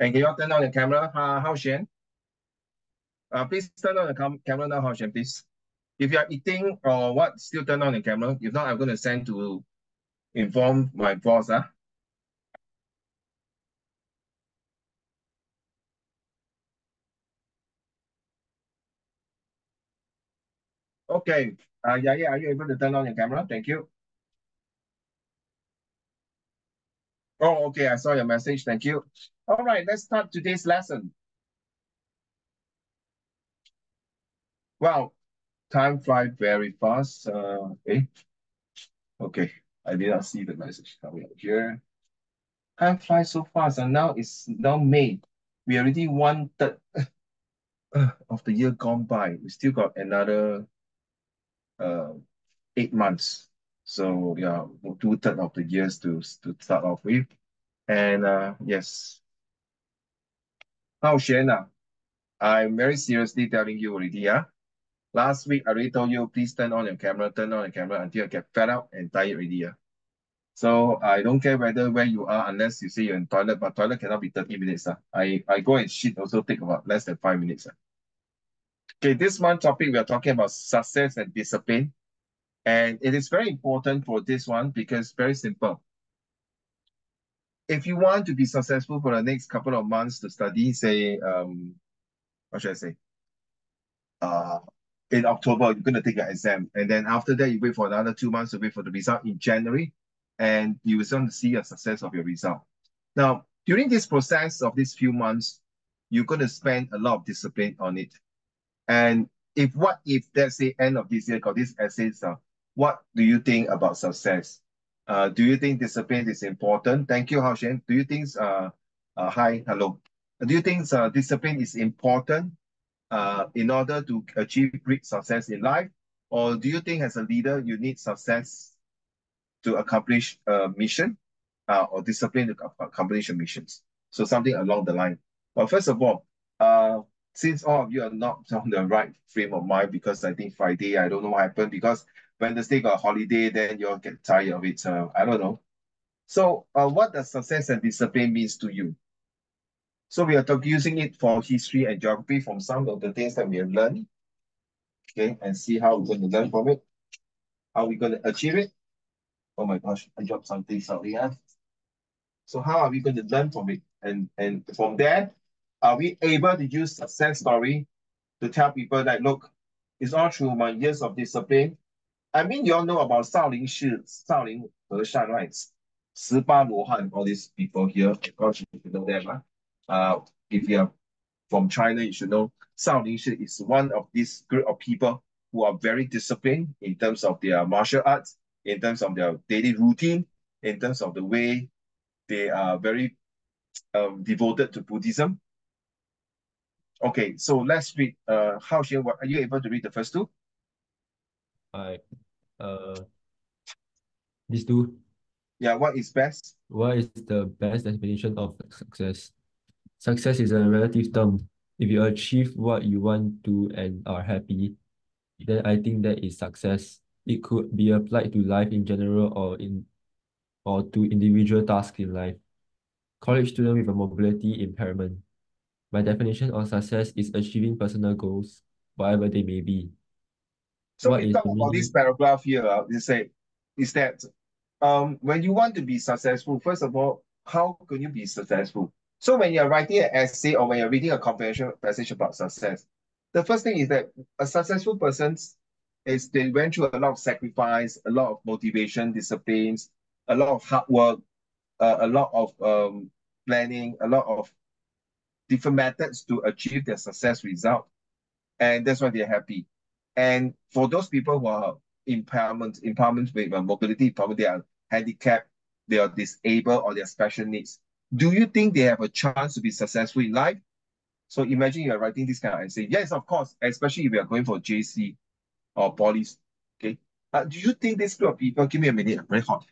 And can you all turn on the camera? Hao Xuan? Please turn on the camera now, Hao Xuan, please. If you are eating or what, still turn on the camera. If not, I'm going to send to inform my boss. Okay. Yeah, are you able to turn on your camera? Thank you. Oh, okay. I saw your message. Thank you. All right, let's start today's lesson. Wow, time flies very fast. Okay. I did not see the message coming up here. Time flies so fast, and now it's now May. We already 1/3 of the year gone by. We still got another uh 8 months. So yeah, 2/3 of the years to start off with. And yes, Hao Xuan, I'm very seriously telling you already, yeah. Last week I already told you, please turn on your camera until I get fed up and tired already, yeah. So I don't care where you are, unless you say you're in toilet, but toilet cannot be 30 minutes. I go and shit also take about less than 5 minutes. Okay, this month topic we are talking about success and discipline. And it is very important for this one because very simple. If you want to be successful for the next couple of months to study, say, what should I say? Uh, in October, you're going to take your exam. And then after that, you wait for another 2 months to wait for the result in January. And you will start to see a success of your result. Now, during this process of these few months, you're going to spend a lot of discipline on it. And what if let's say end of this year got this essays, what do you think about success? Do you think discipline is important? Thank you, Hao Xuan. Do you think hi, hello. Do you think discipline is important in order to achieve great success in life? Or do you think as a leader you need success to accomplish a mission or discipline to accomplish your missions? So something along the line. Well, first of all, since all of you are not on the right frame of mind, because I think Friday, I don't know what happened, because Wednesday got a holiday, then you'll get tired of it. I don't know. So what does success and discipline means to you? So we are using it for history and geography from some of the things that we have learned, okay, and see how we're going to learn from it, how we're going to achieve it. Oh my gosh, I dropped something, sorry. Yeah. So how are we going to learn from it? And from there, are we able to use success story to tell people that, look, it's all through my years of discipline. I mean, you all know about Shaolin Shi, Shaolin Heshan, right? 18罗汉, all these people here. Of course, you should know them. If you're from China, you should know Shaolin Shi is one of this group of people who are very disciplined in terms of their martial arts, in terms of their daily routine, in terms of the way they are very devoted to Buddhism. Okay, so let's read. Hao Xuan, are you able to read the first two? Alright. These two. Yeah, what is best? What is the best definition of success? Success is a relative term. If you achieve what you want to and are happy, then I think that is success. It could be applied to life in general or to individual tasks in life. College student with a mobility impairment. My definition of success is achieving personal goals, whatever they may be. So What we is talk the about this meaning? paragraph here. They say is that when you want to be successful, first of all, how can you be successful? So when you're writing an essay or when you're reading a comprehension passage about success, the first thing is that a successful person is they went through a lot of sacrifice, a lot of motivation, disciplines, a lot of hard work, a lot of planning, a lot of different methods to achieve their success result. And that's why they're happy. And for those people who are impairment with mobility impairment, they are handicapped, they are disabled, or they are special needs. Do you think they have a chance to be successful in life? So imagine you're writing this kind of essay. Yes, of course, especially if you are going for JC or polys. Okay. Do you think this group of people, give me a minute, I'm very hot.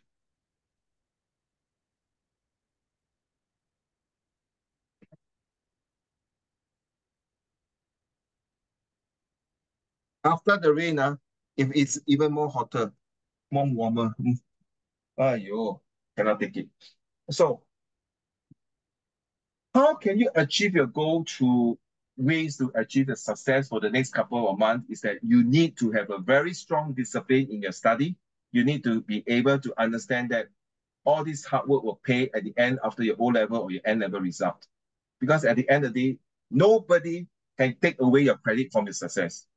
After the rain, if it's even more hotter, more warmer, cannot take it. So How can you achieve your goal through ways to achieve the success for the next couple of months is that you need to have a very strong discipline in your study. You need to be able to understand that all this hard work will pay at the end after your O level or your N level result. Because at the end of the day, nobody can take away your credit from your success.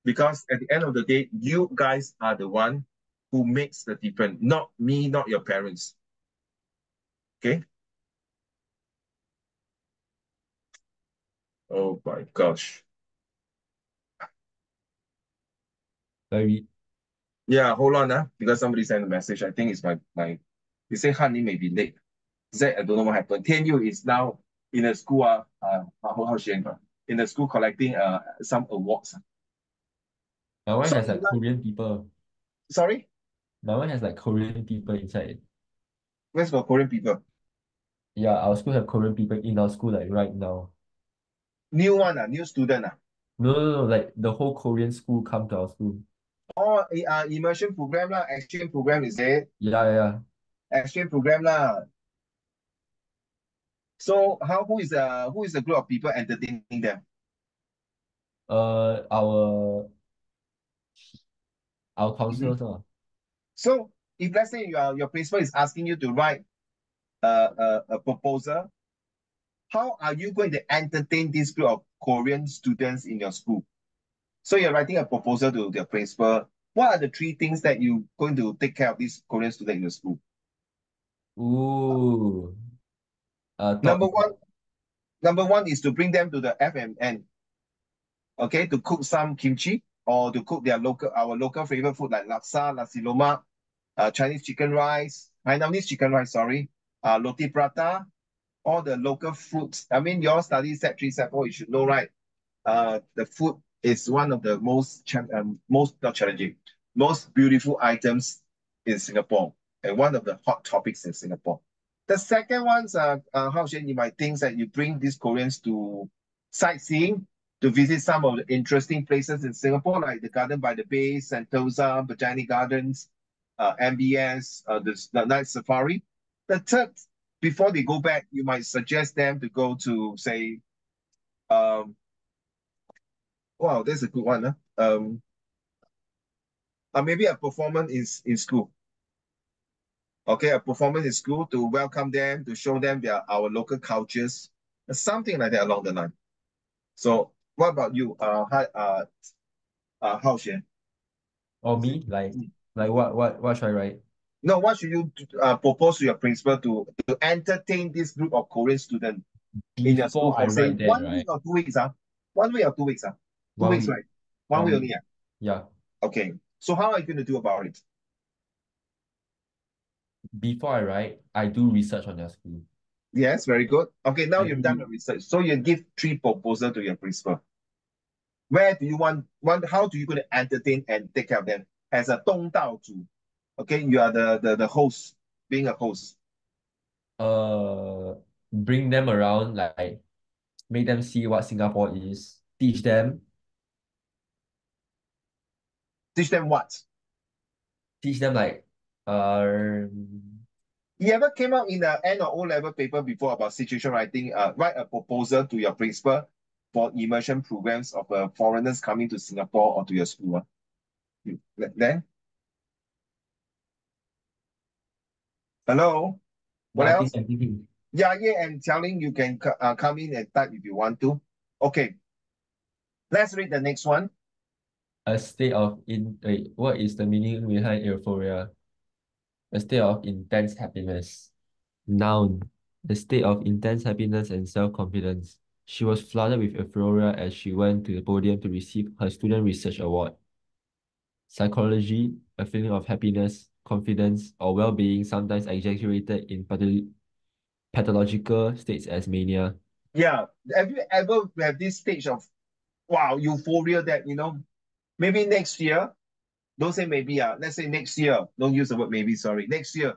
Because at the end of the day, you guys are the one who makes the difference, not me, not your parents. Okay. Oh my gosh. Very. Yeah, hold on, because somebody sent a message. I think it's my. They say Honey may be late. Zach, I don't know what happened. TNU is now in the school. In the school collecting some awards. My one So has you like like, Korean people. sorry, My one has like Korean people inside. where's got Korean people? Yeah, our school have Korean people in our school like right now. New one, new student. No, no, no, like the whole Korean school come to our school. Oh, immersion program lah, exchange program is it? Yeah, yeah, yeah. Exchange program lah. So who is the group of people entertaining them? Uh, our our Mhm. counselors are. So if let's say your principal is asking you to write a proposal, how are you going to entertain this group of Korean students in your school? So you're writing a proposal to the principal. What are the three things that you're going to take care of these Korean students in the school? Ooh, talk Number one, about. number one is to bring them to the FMN, okay, to cook some kimchi or to cook our local favorite food like laksa, nasi lemak, Chinese chicken rice, Hainanese chicken rice, sorry, roti prata, all the local foods. I mean, your study set 3, set 4, you should know, right? The food is one of the most not challenging, most beautiful items in Singapore, and one of the hot topics in Singapore. The second one's how should you might think that you bring these Koreans to sightseeing, to visit some of the interesting places in Singapore, like the Garden by the Bay, Sentosa, Botanic Gardens, MBS, the night safari. The third, before they go back, you might suggest them to go to say um, wow, that's a good one. Maybe a performance in school. Okay, a performance in school to welcome them, to show them our local cultures, something like that along the line. So, what about you? Hao Xuan? Or me, like what should I write? No, what should you propose to your principal to entertain this group of Korean students in your school Before I for say write that, 1 week right? or 2 weeks? 1 week or 2 weeks? 2 weeks, 1 week, right? One one week week. only. Yeah. Okay. So how are you going to do about it? Before I write, I do research on their school. Yes, very good. Okay, now I you've done do the research. So you give three proposals to your principal. Where do you how do you going to entertain and take care of them as a 东道主? Okay, you are the host, being a host. uh bring them around, like make them see what Singapore is, Teach them what? teach them like You ever came out in the end or O level paper before about situation writing? Write a proposal to your principal for immersion programs of foreigners coming to Singapore or to your school. Then, hello, what I think else? I'm thinking Yeah, yeah, and telling you can come in and type if you want to. Okay, let's read the next one. a state of in wait, what is the meaning behind euphoria? A state of intense happiness. Noun. A state of intense happiness and self-confidence. She was flooded with euphoria as she went to the podium to receive her student research award. Psychology, a feeling of happiness, confidence, or well-being, sometimes exaggerated in pathological states as mania. Yeah, have you ever have this stage of wow euphoria that maybe next year? Don't say maybe. Let's say next year. Don't use the word maybe. Sorry, next year.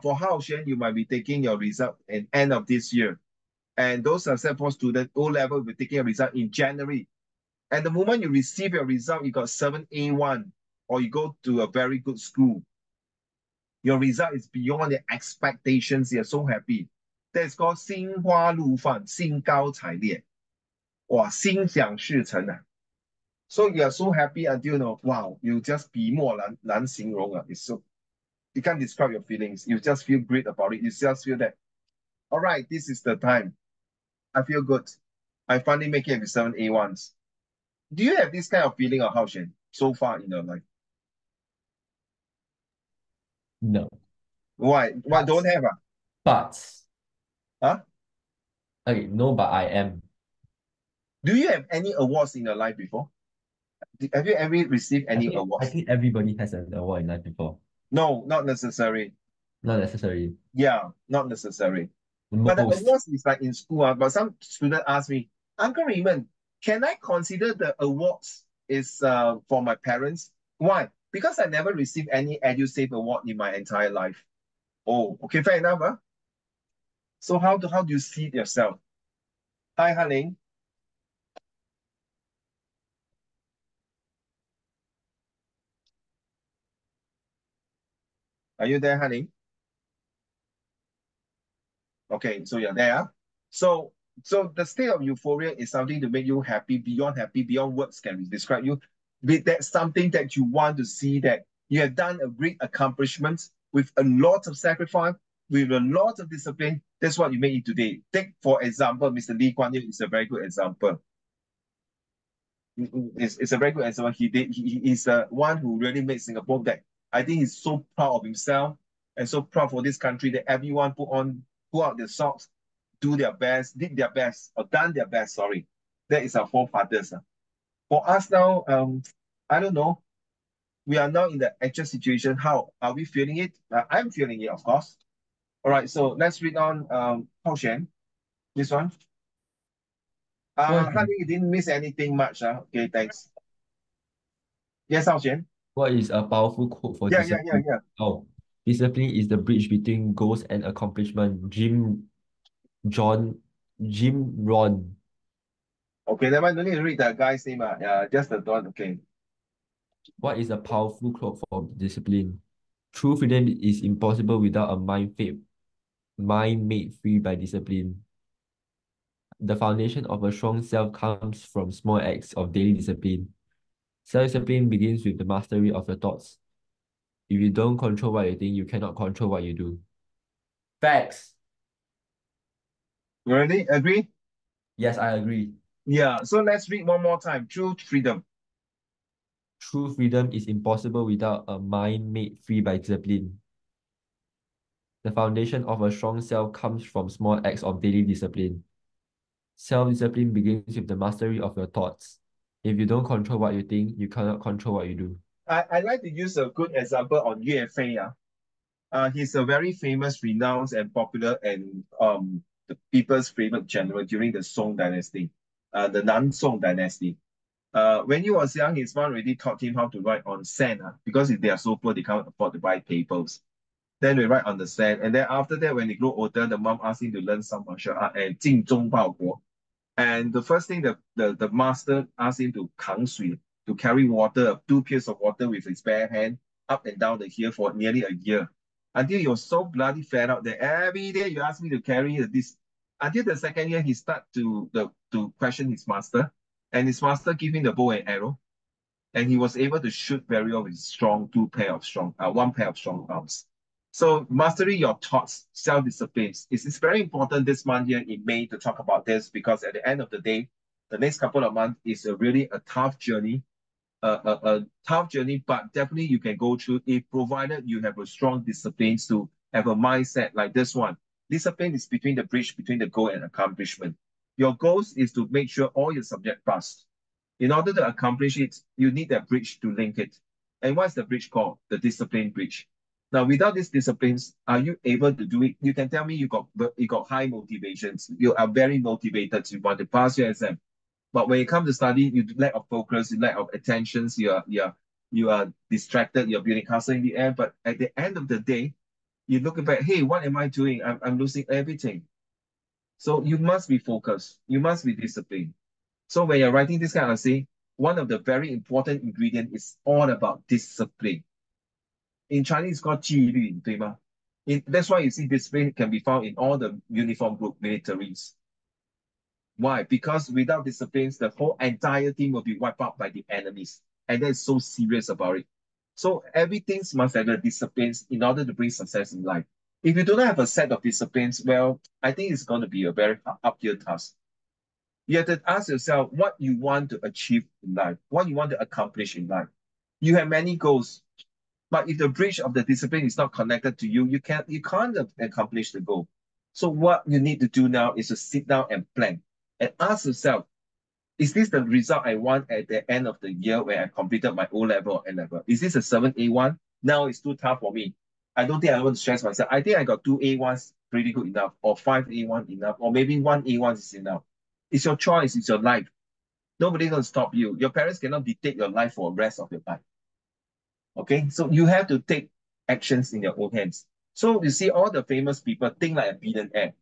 For Hao Shen, you might be taking your result at end of this year, and those are set for student O level will be taking a result in January. And the moment you receive your result, you got 7A1, or you go to a very good school. Your result is beyond the expectations. You're so happy. That's called 心花怒放，兴高采烈，哇，心想事成啊。So you are so happy until you know, wow, you just 笔墨难形容啊。It's so you can't describe your feelings. You just feel great about it. You just feel that, all right, this is the time. I feel good. I finally make it with 7A1s. Do you have this kind of feeling of Hao Shen so far in your life? No. Why? Why But, don't have? but Huh? okay, no, but I am. Do you have any awards in your life before? Have you ever received I any think I awards? think everybody has an award in life before. No, not necessary. Not necessary. Yeah, not necessary. But the Most. awards is like in school, but some student ask me, Uncle Raymond, can I consider the awards is for my parents? Why? Because I never received any EduSave award in my entire life. Oh, okay, fair enough. Huh? So how do you see it yourself? Hi, Haning. Are you there, Haning? Okay, so you're there. So so the state of euphoria is something to make you happy, beyond words can describe you. That's something that you want to see that you have done a great accomplishment with a lot of sacrifice, with a lot of discipline. That's what you made it today. Take, for example, Mr. Lee Kuan Yew is a very good example. It's a very good example. He is the one who really made Singapore that I think he's so proud of himself and so proud for this country that everyone put out their socks, do their best, did their best, or done their best. Sorry, that is our forefathers. For us now, I don't know. We are now in the actual situation. How are we feeling it? I'm feeling it, of course. All right, so let's read on Hao Shen, this one. What is, Honey, you didn't miss anything much. Okay, thanks. Yes, Hao Shen. what is a powerful quote for Yeah. discipline? Oh, discipline is the bridge between goals and accomplishment. John, Jim Ron. Okay, never mind. No need to read the guy's name. Just the one. Okay. What is a powerful quote for discipline? True freedom is impossible without a mind made free by discipline. The foundation of a strong self comes from small acts of daily discipline. Self-discipline begins with the mastery of your thoughts. If you don't control what you think, you cannot control what you do. Facts. You already agree? Yes, I agree. Yeah. So let's read one more time. True freedom. True freedom is impossible without a mind made free by discipline. The foundation of a strong self comes from small acts of daily discipline. Self-discipline begins with the mastery of your thoughts. If you don't control what you think, you cannot control what you do. I like to use a good example on Yue Fei. He's a very famous, renowned, and popular and the people's favorite general during the Song Dynasty, the Nan Song Dynasty. When he was young, his mom already taught him how to write on sand because if they are so poor, they can't afford to buy papers. Then we write on the sand. And then after that, when they grow older, the mom asked him to learn some martial art and 精忠报国. And the first thing the master asked him to 扛水, to carry water, 2 pails of water with his bare hand up and down the hill for nearly a year. Until he was so bloody fed up that every day you ask me to carry this. Until the second year, he started to question his master. And his master gave him the bow and arrow and he was able to shoot very well with one pair of strong arms. So mastering your thoughts, self-discipline is very important this month here in May to talk about this because at the end of the day, the next couple of months is really a tough journey, a tough journey, but definitely you can go through it provided you have a strong discipline to have a mindset like this one. Discipline is between the bridge between the goal and accomplishment. Your goals is to make sure all your subject pass. In order to accomplish it, you need a bridge to link it. And what's the bridge called? The discipline bridge. Now, without these disciplines, are you able to do it? You can tell me you got high motivations. You are very motivated. You want to pass your exam. But when it comes to study, you lack of focus, you lack of attentions, you are distracted, you're building castle in the air. But at the end of the day, you look back, hey, what am I doing? I'm losing everything. So you must be focused. You must be disciplined. So when you're writing this kind of essay, one of the very important ingredient is all about discipline. In Chinese, it's called 纪律, 对吗? That's why you see discipline can be found in all the uniform group militaries. Why? Because without disciplines, the whole entire team will be wiped out by the enemies. And they're so serious about it. So everything must have the disciplines in order to bring success in life. If you don't have a set of disciplines, well, I think it's going to be a very uphill task. You have to ask yourself what you want to achieve in life, what you want to accomplish in life. You have many goals, but if the bridge of the discipline is not connected to you, you can't accomplish the goal. So what you need to do now is to sit down and plan and ask yourself, is this the result I want at the end of the year when I completed my O level or N level? Is this a 7A1? Now it's too tough for me. I don't think I want to stress myself. I think I got two A1s pretty good enough, or five A1 enough, or maybe one A1 is enough. It's your choice, it's your life. Nobody's going to stop you. Your parents cannot dictate your life for the rest of your life. Okay, so you have to take actions in your own hands. So you see, all the famous people think like a billionaire.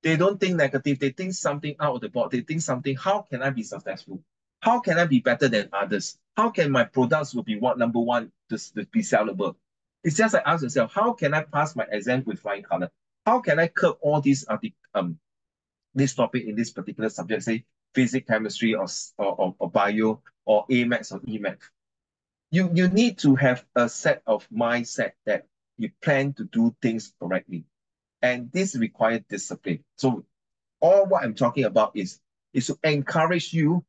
They don't think negative. They think something out of the box. They think something, how can I be successful? How can I be better than others? How can my products will be what number one to be sellable? It's just like ask yourself, how can I pass my exam with flying color? How can I curb all these this topic in this particular subject, say physics, chemistry, or bio, or A maths or E maths? You need to have a set of mindset that you plan to do things correctly. And this requires discipline. So all what I'm talking about is to encourage you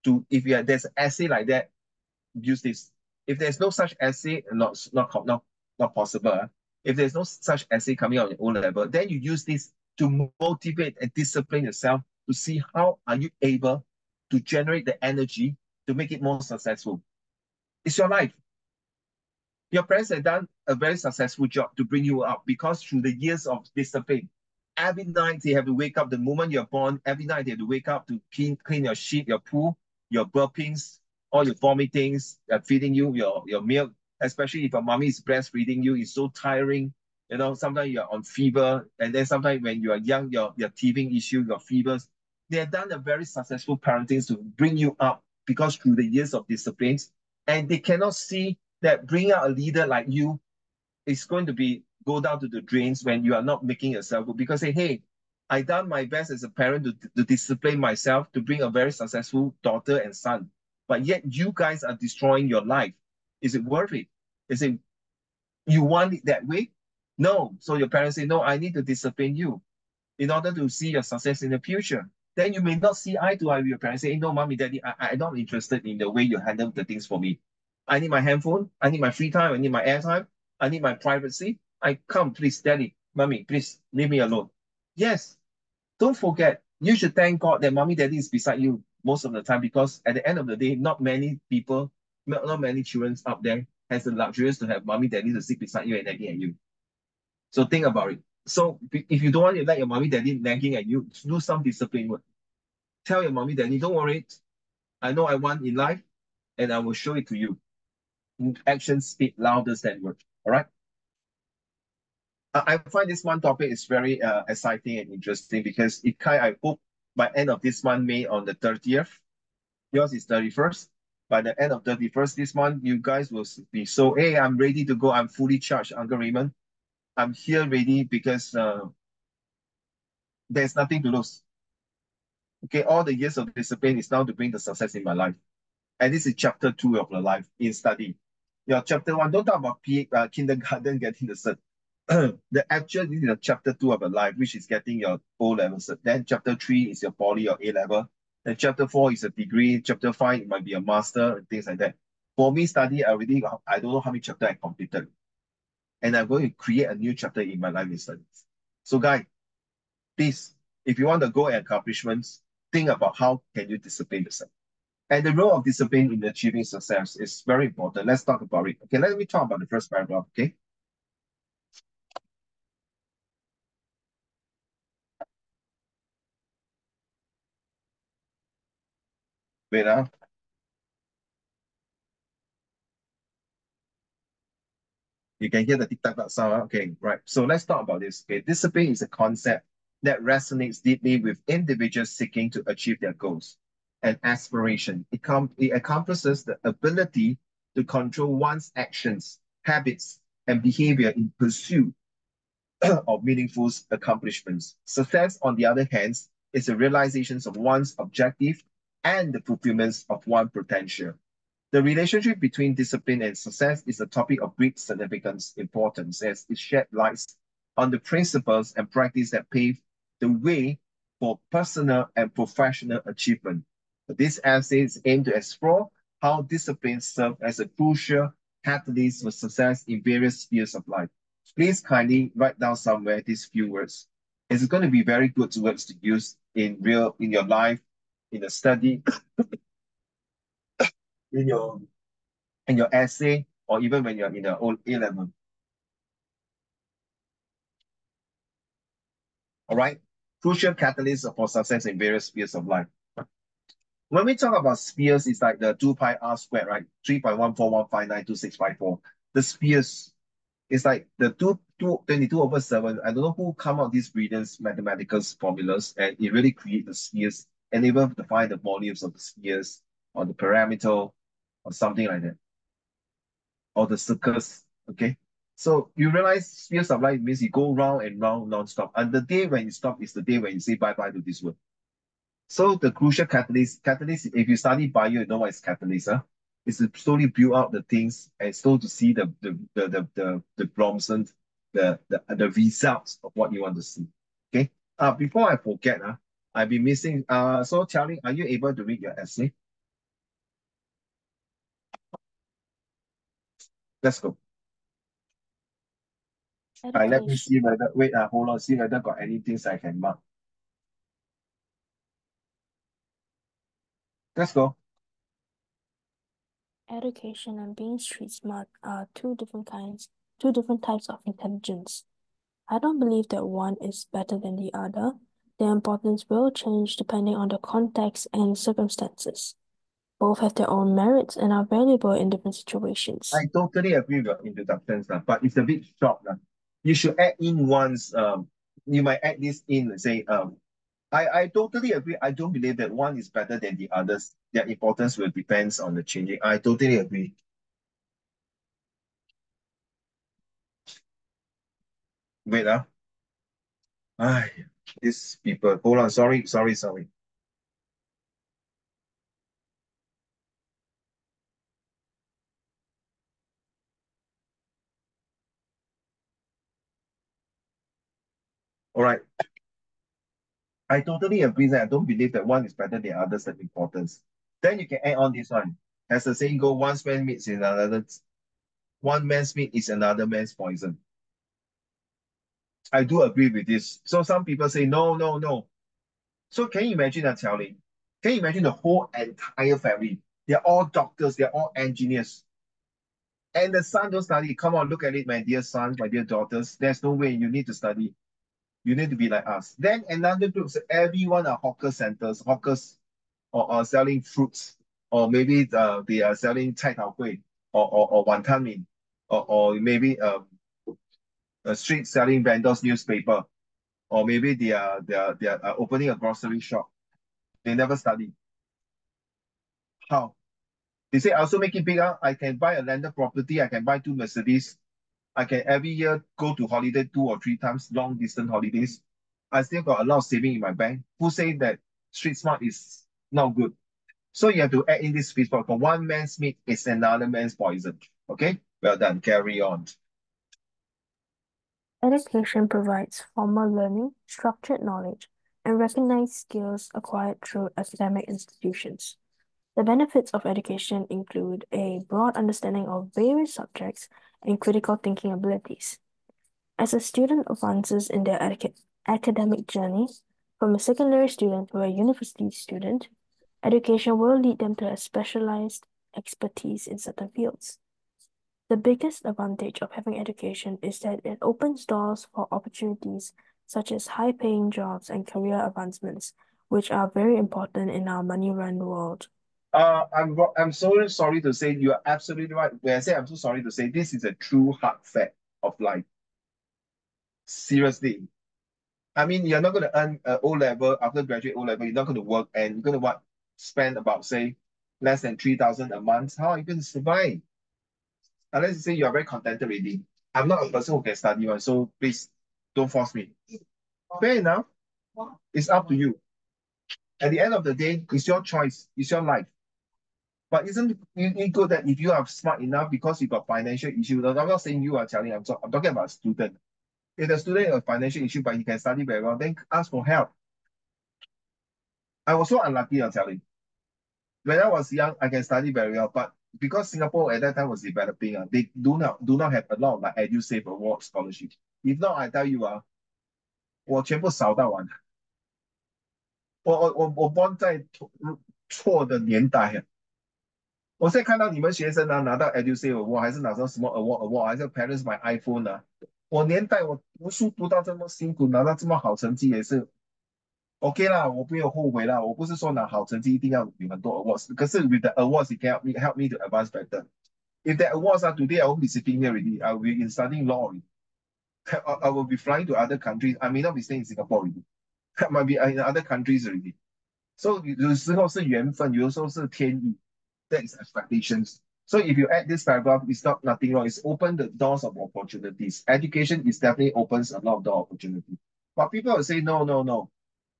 to, if there's an essay like that, use this. If there's no such essay, not possible. If there's no such essay coming out in O level, then you use this to motivate and discipline yourself to see how are you able to generate the energy to make it more successful. It's your life. Your parents have done a very successful job to bring you up because through the years of discipline, every night they have to wake up the moment you're born, every night they have to wake up to clean your sheet, your poo, your burpings, all your vomitings, feeding you your milk, especially if your mommy is breastfeeding you, it's so tiring. You know, sometimes you're on fever, and then sometimes when you are young, your teething issue, your fevers. They have done a very successful parenting to bring you up because through the years of disciplines, and they cannot see that bringing out a leader like you is going to be go down to the drains when you are not making yourself good because say, hey, I done my best as a parent to discipline myself to bring a very successful daughter and son, but yet you guys are destroying your life. Is it worth it? Is it you want it that way? No. So your parents say, no, I need to discipline you in order to see your success in the future. Then you may not see eye to eye with your parents. Say, no, mommy, daddy, I'm not interested in the way you handle the things for me. I need my handphone. I need my free time. I need my airtime. I need my privacy. I come, please, daddy, mommy, please leave me alone. Yes, don't forget, you should thank God that mommy, daddy is beside you most of the time because at the end of the day, not many people, not many children out there has the luxurious to have mommy, daddy to sit beside you and nagging at you. So think about it. So if you don't want to let your mommy, daddy nagging at you, do some discipline work. Tell your mommy, daddy, don't worry. I know I want in life, and I will show it to you. Actions speak louder than words. All right. I find this one topic is very exciting and interesting because I hope by end of this month, May on the 30th, yours is 31st. By the end of 31st this month, you guys will be so, hey, I'm ready to go. I'm fully charged, Uncle Raymond. I'm here ready because there's nothing to lose. Okay, all the years of discipline is now to bring the success in my life. And this is chapter two of your life in study. Your chapter one, don't talk about kindergarten getting the cert. The actual, this is the chapter two of your life, which is getting your O level cert. Then chapter three is your poly or A level. Then chapter four is a degree. Chapter five, it might be a master and things like that. For me, study, I don't know how many chapter I completed. And I'm going to create a new chapter in my life in studies. So guys, please, if you want to go and accomplishments, think about how can you discipline yourself. And the role of discipline in achieving success is very important. Let's talk about it. Okay, let me talk about the first paragraph. Okay. Wait. You can hear the tick tock sound. Okay, right. So let's talk about this. Okay, discipline is a concept that resonates deeply with individuals seeking to achieve their goals and aspiration. It encompasses the ability to control one's actions, habits, and behavior in pursuit of meaningful accomplishments. Success, on the other hand, is the realization of one's objective and the fulfillment of one's potential. The relationship between discipline and success is a topic of great significance, importance, as it sheds light on the principles and practice that pave the way for personal and professional achievement. These essays aim to explore how discipline serves as a crucial catalyst for success in various spheres of life. Please kindly write down somewhere these few words. It's going to be very good words to use in your life, in the study, in your in your essay, or even when you're in the old A level. All right. Crucial catalysts for success in various spheres of life. When we talk about spheres, it's like the 2 pi r squared, right? 3.141592654. The spheres is like the 22 over 7. I don't know who come up with these brilliant mathematical formulas, and it really creates the spheres and able to find the volumes of the spheres or the parameter or something like that, or the circles. Okay. So you realize spheres of life means you go round and round non-stop. And the day when you stop is the day when you say bye-bye to this world. So the crucial catalyst, if you study bio, you know what is catalyst, huh? It's to slowly build out the things and slowly to see the blossoms, the results of what you want to see. Okay. Before I forget, I've been missing. So Charlie, are you able to read your essay? Let's go. Let me Education, see whether hold on, see whether got any things I can mark. Let's go. education and being street smart are two different types of intelligence. I don't believe that one is better than the other. Their importance will change depending on the context and circumstances. Both have their own merits and are valuable in different situations. I totally agree with your introductions, but it's a bit short. You should add in once, you might add this in and say, I totally agree. I don't believe that one is better than the others. Their importance will depends on the changing. I totally agree. Wait, ah, these people. Hold on, sorry. All right. I totally agree that I don't believe that one is better than others in importance. Then you can add on this one. As the saying go, one man's meat is another man's poison. I do agree with this. So some people say, no, no, no. So can you imagine that, Charlie? Can you imagine the whole entire family? They're all doctors, they're all engineers. And the son don't study. Come on, look at it, my dear sons, my dear daughters. There's no way you need to study. You need to be like us. Then another group, so everyone are hawker centers, hawkers or selling fruits, or maybe they are selling cai tao kueh or wanton mee, or maybe a street selling vendors newspaper, or maybe they are opening a grocery shop. They never study. How? They say, I also make it bigger. I can buy a landed property. I can buy two Mercedes. I can every year go to holiday 2 or 3 times, long distance holidays. I still got a lot of saving in my bank. Who say that street smart is not good? So you have to add in this piece for one man's meat is another man's poison. Okay? Well done. Carry on. Education provides formal learning, structured knowledge, and recognized skills acquired through academic institutions. The benefits of education include a broad understanding of various subjects and critical thinking abilities. As a student advances in their academic journey, from a secondary student to a university student, education will lead them to a specialized expertise in certain fields. The biggest advantage of having education is that it opens doors for opportunities such as high-paying jobs and career advancements, which are very important in our money-run world. I'm so sorry to say you are absolutely right. When I say I'm so sorry to say this is a true hard fact of life. Seriously. I mean, you're not going to earn O level after graduate O level. You're not going to work and you're going to what spend about say less than 3,000 a month. How are you going to survive? Unless you say you are very contented already. I'm not a person who can study one, so please Don't force me. Fair enough. It's up to you. At the end of the day, it's your choice. It's your life. But isn't it good that if you are smart enough because you got financial issues? I'm not saying you are telling. I'm talking about student. If the student has a financial issue but he can study very well, then ask for help. I was so unlucky, I'm telling. When I was young, I can study very well, but because Singapore at that time was developing, they do not have a lot of like EduSave Award scholarship. If not, I tell you, 我全部扫到完。我 born 在错的年代啊。我现在看到你们学生拿到 EduSave Award，还是拿到什么 award，还是 Parents 买 iPhone 我年代我读书读到这么辛苦，拿到这么好成绩也是 OK 啦，我没有后悔啦。我不是说拿好成绩一定要有很多 awards，可是 with the awards it can help me to advance better. If the awards are today, I won't be sitting here already. I will be in studying law already. I will be flying to other countries. I may not be staying in Singapore already. I might be in other countries already. So 有时候是缘分，有时候是天意。That is expectations. So if you add this paragraph, it's not nothing wrong. It's open the doors of opportunities. Education is definitely opens a lot of door opportunity. But people will say, no, no, no.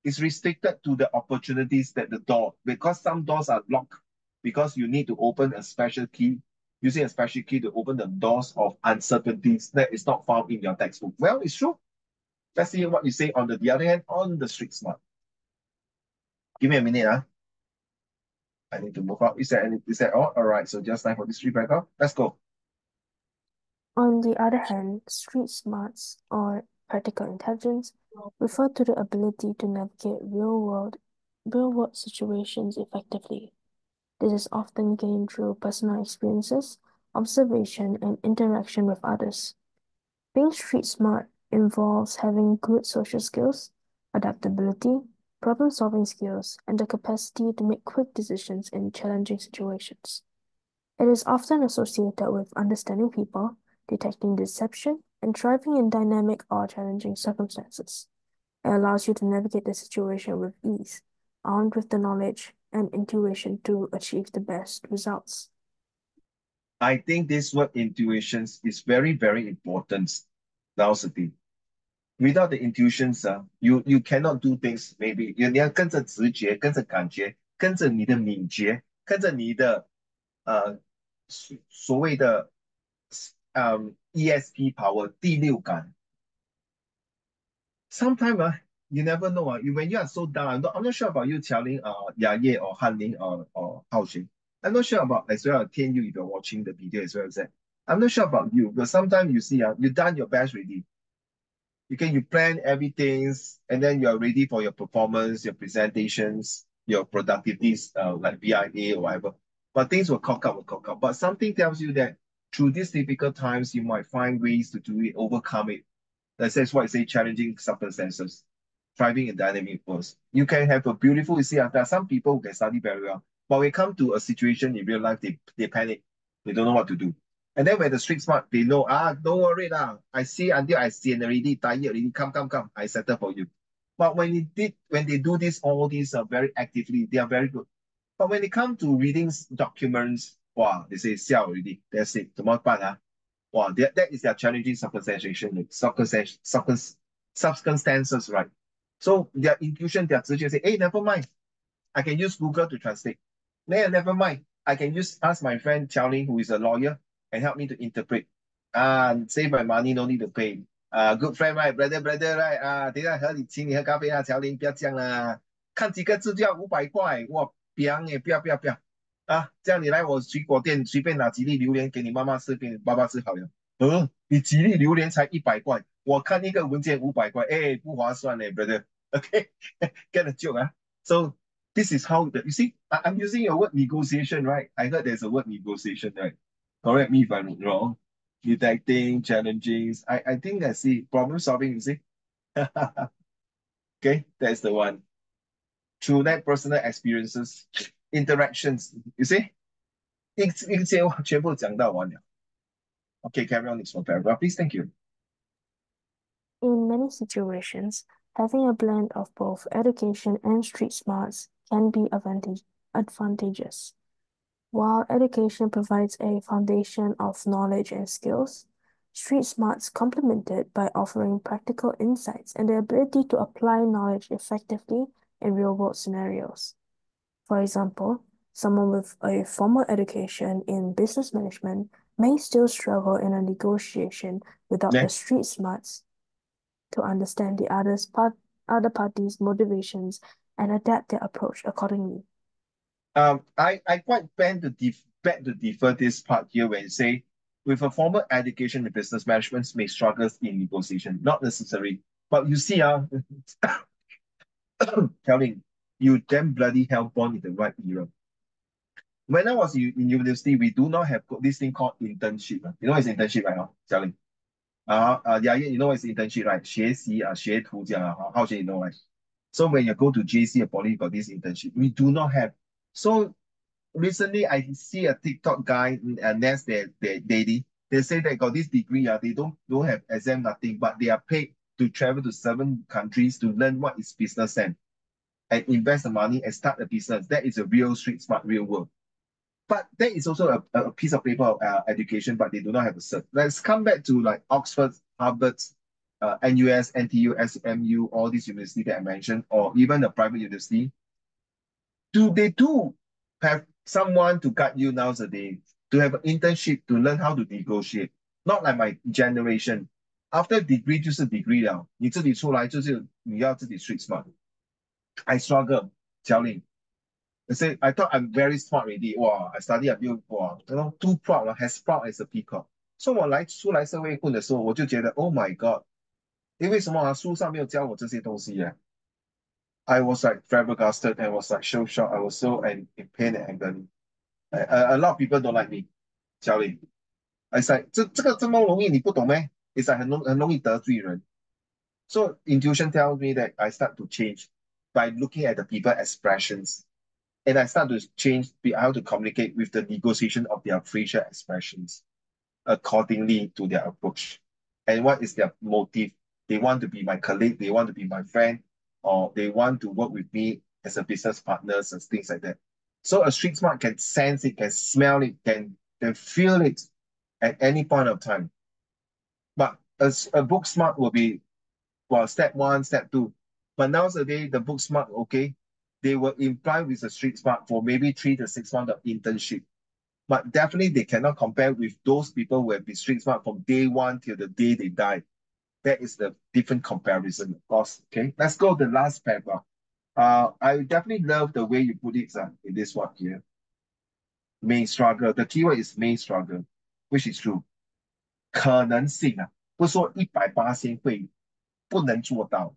It's restricted to the opportunities that the door, because some doors are locked because you need to open a special key, using a special key to open the doors of uncertainties that is not found in your textbook. Well, it's true. Let's see what you say on the other hand on the street smart. Give me a minute. I need to move up. Is that all? All right. So just time for this three paragraph. Let's go. On the other hand, street smarts or practical intelligence refer to the ability to navigate real-world situations effectively. This is often gained through personal experiences, observation, and interaction with others. Being street smart involves having good social skills, adaptability, problem-solving skills, and the capacity to make quick decisions in challenging situations. It is often associated with understanding people, detecting deception, and thriving in dynamic or challenging circumstances. It allows you to navigate the situation with ease, armed with the knowledge and intuition to achieve the best results. I think this word intuitions is very, very important nowadays. Without the intuitions, you cannot do things. Maybe 你要跟着直觉，跟着感觉，跟着你的敏捷，跟着你的所谓的ESP power 第六感。Sometimes you never know. When you are so down, I'm not sure about you, Qiaoling, Yaye, or Hanling, or Haoxing. I'm not sure about as well, Tian Yu, if you're watching the video as well as that. I'm not sure about you, but sometimes you see, you've done your best already. You plan everything, and then you're ready for your performance, your presentations, your productivities, like BIA or whatever. But things will cock up. But something tells you that through these difficult times, you might find ways to do it, overcome it. That's why I say challenging circumstances, thriving in dynamic worlds. You can have a beautiful, you see, there are some people who can study very well, but when it comes to a situation in real life, they panic. They don't know what to do. And then when the street smart, they know, don't worry lah. I see until I see and already tired already. Come. I settle for you. But when they do this, all these very actively, they are very good. But when it comes to reading documents, wow, they say, 笑 already. That's it. 怎么办? Wow, that is their challenging circumstances, right? So their intuition, their 直觉 say, hey, never mind. I can use Google to translate. Never mind. I can ask my friend Qiaoling, who is a lawyer, and help me to interpret. Save my money, no need to pay. Good friend, right? Brother, right? 等一下和你请你喝咖啡啊，乔林，不要这样啦。看几个字就要500块，哇，这样你来我水果店随便拿几粒榴莲给你妈妈吃，给你爸爸吃好了。你几粒榴莲才100块，我看一个文件500块，哎，不划算嘞，brother。Okay, get a joke, So this is how you see, I'm using your word negotiation, right? I heard there's a word negotiation, right? Correct me if I'm wrong. Detecting, challenging. I think I see problem solving, you see. Okay, that's the one. Through that personal experiences, interactions, you see? 一些全部讲到完了。Okay, carry on next one paragraph, please. Thank you. In many situations, having a blend of both education and street smarts can be advantageous. While education provides a foundation of knowledge and skills, Street smarts complemented by offering practical insights and the ability to apply knowledge effectively in real-world scenarios. For example, someone with a formal education in business management may still struggle in a negotiation without the Yeah. street smarts to understand the other party's motivations and adapt their approach accordingly. I quite beg to differ this part here when you say with a formal education in business management may struggle in negotiation. Not necessary. But you see, telling you damn bloody hell born in the right era. When I was in university, we do not have this thing called internship. You know what is internship, right? Telling. Yeah, you know what is internship, right? 学徒这样 how should you know, right? So when you go to JC or Poly, you got this internship. We do not have. So recently, I see a TikTok guy, Nest, they say they got this degree, they don't have exam, nothing, but they are paid to travel to 7 countries to learn what is business and invest the money and start a business. That is a real street smart, real world. But that is also a piece of paper of education, but they do not have a cert. Let's come back to like Oxford, Harvard, NUS, NTU, SMU, all these universities that I mentioned, or even a private university. They do have someone to guide you nowadays, to have an internship to learn how to negotiate. Not like my generation. After degree 就是 degree 了，你自己出来就是你要自己 street smart. I struggle, Jiao I say I thought I'm very smart already. Wow, I study until wow, too proud, as proud as a peacock. So 我出来社会混的时候，我就觉得 Oh my God，因为什么书上没有教我这些东西呀？I was like flabbergasted and was like so shocked. I was so in pain and agony. A lot of people don't like me, 小李. I said 这个这么容易你不懂咩？ It's like 很容易得罪人. So intuition tells me that I start to change by looking at the people expressions. And I start to change how to communicate with the negotiation of their facial expressions accordingly to their approach. And what is their motive? They want to be my colleague, they want to be my friend, or they want to work with me as a business partners and things like that. So a street smart can sense it, can smell it, can feel it at any point of time. But a book smart will be, well, step one, step two. But nowadays, the book smart, okay, they will imply with a street smart for maybe 3 to 6 months of internship. But definitely they cannot compare with those people who have been street smart from day one till the day they die. That is the different comparison, of course. Okay, let's go to the last paragraph. I definitely love the way you put it in this one here. May struggle. The keyword is may struggle, which is true. 可能性啊，不是说180%会不能做到。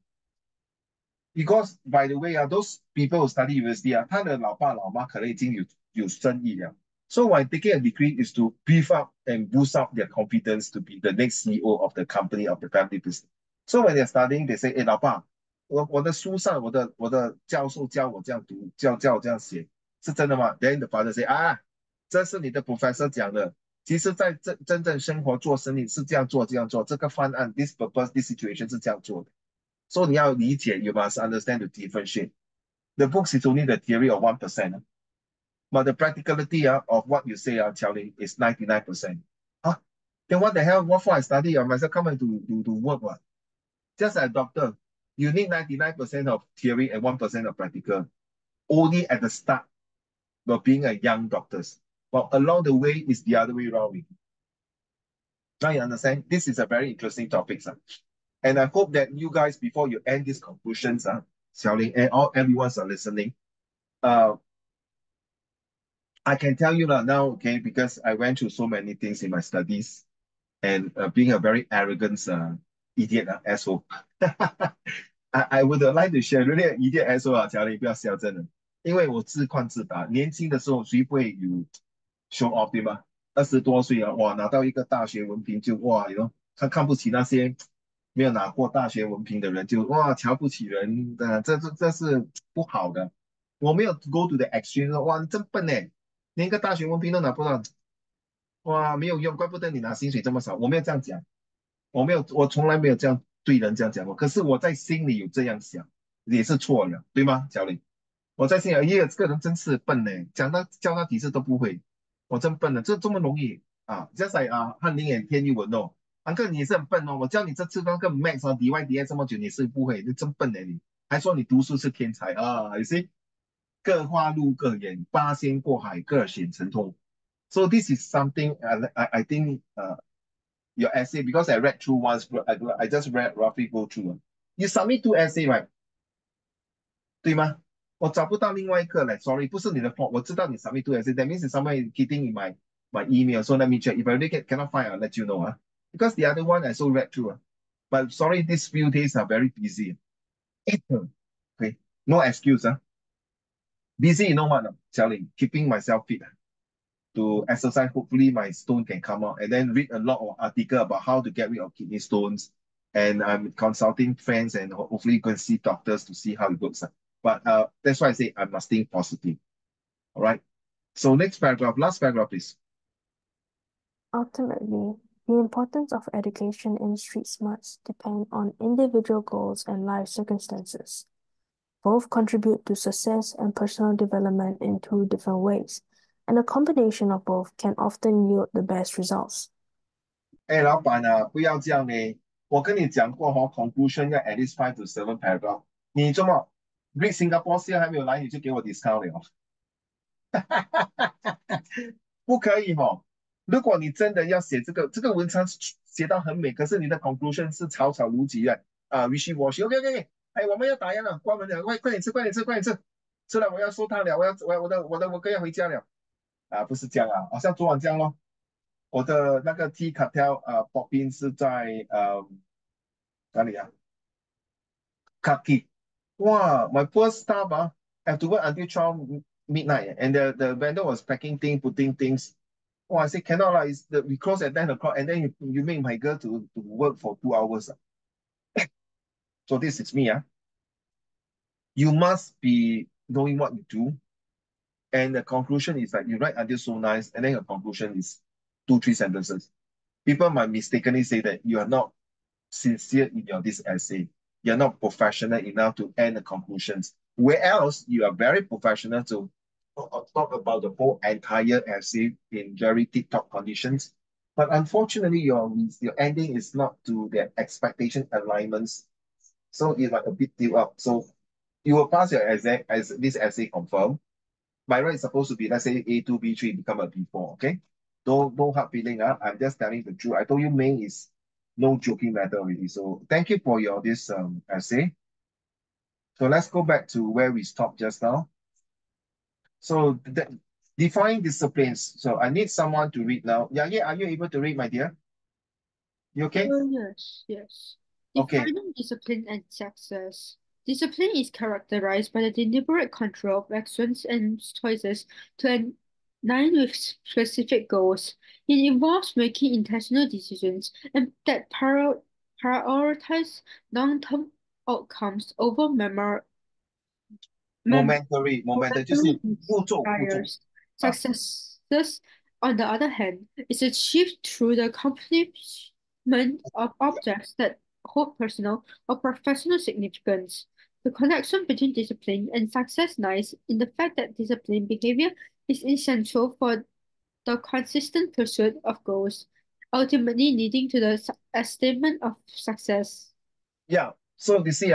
Because by the way, those people who study university, 他的老爸老妈可能已经有生意了. So why taking a degree is to beef up and boost up their confidence to be the next CEO of the company of the family business. So when they're studying, they say, 老爸，我的书上我的教授教我这样读，教我这样写，是真的吗？ Then the father say, 这是你的 professor 讲的，其实在真正生活做生意是这样做，这个方案 this purpose, this situation 是这样做的。So 你要理解 you must understand to differentiate. The books is only the theory of 1%, but the practicality of what you say, Qiaoling, is 99%. Then what the hell? What for I study? I must come and do work. What? Just like a doctor, you need 99% of theory and 1% of practical. Only at the start of being a young doctor. But along the way, it's the other way around. Now you understand? This is a very interesting topic. And I hope that you guys, before you end these conclusions, Xiaoling, and everyone's listening, I can tell you now, okay, because I went through so many things in my studies and being a very arrogant idiot, asshole. I would like to share really an idiot asshole Xiaoling，不要笑真的，因为我自况自答，年轻的时候谁会有 show off 对吗？20多岁哇，拿到一个大学文凭就哇他看不起那些没有拿过大学文凭的人，就哇瞧不起人，这是不好的。我没有 go to the extreme，哇，你真笨呢，连个大学文凭都拿不到，哇，没有用，怪不得你拿薪水这么少。我没有这样讲，我从来没有这样对人这样讲过。可是我在心里有这样想，也是错了，对吗，小林？我在心里，这个人真是笨呢，教他几次都不会，我真笨了，这么容易啊，just like 翰林 and 天一文哦， ，uncle 你也是很笨哦，我教你这次那个 max 啊，dy dx 这么久你是不会，你真笨哎你，还说你读书是天才啊，有些各花入各眼，八仙过海，各显神通。So this is something I think your essay because I read through once, I just read roughly go through. You submit two essay right? 对吗？我找不到另外一个嘞，sorry，不是你的 fault，我知道你 submit two essay，that means somewhere hidden in my email. So let me check. If I really cannot find, I'll let you know. Because the other one I also read through. But sorry, these few days are very busy. Okay, no excuse. Busy, you know what? Telling, keeping myself fit. To exercise, hopefully my stone can come out. And then read a lot of article about how to get rid of kidney stones. And I'm consulting friends and hopefully going to see doctors to see how it works. But that's why I say I must think positive. All right. So next paragraph, last paragraph, please. Ultimately, the importance of education in street smarts depend on individual goals and life circumstances. Both contribute to success and personal development in two different ways, and a combination of both can often yield the best results. 哎，老板啊，不要这样呢。我跟你讲过conclusion 要 at least 5 to 7 paragraph。你这么 read Singapore 现在还没有来，你就给我 discount 了？不可以哦。如果你真的要写这个文章写到很美，可是你的 conclusion 是草草如题的wishy washy。OK OK OK，哎，我们要打烊了，关门了，快点吃，快点吃，快点吃，吃了我要收摊了，我的哥要回家了不是这样啊，好像昨晚这样咯。我的那个 tea cartel 薄冰是在哪里啊？Kaki。哇，my poor staff have to work until 12 midnight, and the vendor was packing things, putting things. Oh, I said cannot lah. We close at 10 o'clock, and then you make my girl to work for 2 hours. So this is me. You must be knowing what you do. And the conclusion is that you write until so nice, and then your conclusion is 2, 3 sentences. People might mistakenly say that you are not sincere in your this essay. You're not professional enough to end the conclusions. Whereas you are very professional to talk about the whole entire essay in very tip-top conditions. But unfortunately, your ending is not to their expectation alignments. So it's like a bit deal up. So you will pass your exam as this essay confirmed. By right, it's supposed to be, let's say, A2, B3, become a B4, okay? No hard feeling. I'm just telling the truth. I told you May is no joking matter already. So thank you for your this essay. So let's go back to where we stopped just now. So define disciplines. So I need someone to read now. Yeah, are you able to read, my dear? You okay? Yes, yes. Okay. Defining discipline and success. Discipline is characterized by the deliberate control of actions and choices to align with specific goals. It involves making intentional decisions and that prioritize long-term outcomes over Momentary 就是步骤。desires. 啊 Successes, on the other hand, is achieved through the accomplishment of objects that hold personal or professional significance. The connection between discipline and success lies in the fact that disciplined behavior is essential for the consistent pursuit of goals, ultimately leading to the attainment of success. Yeah. So you see,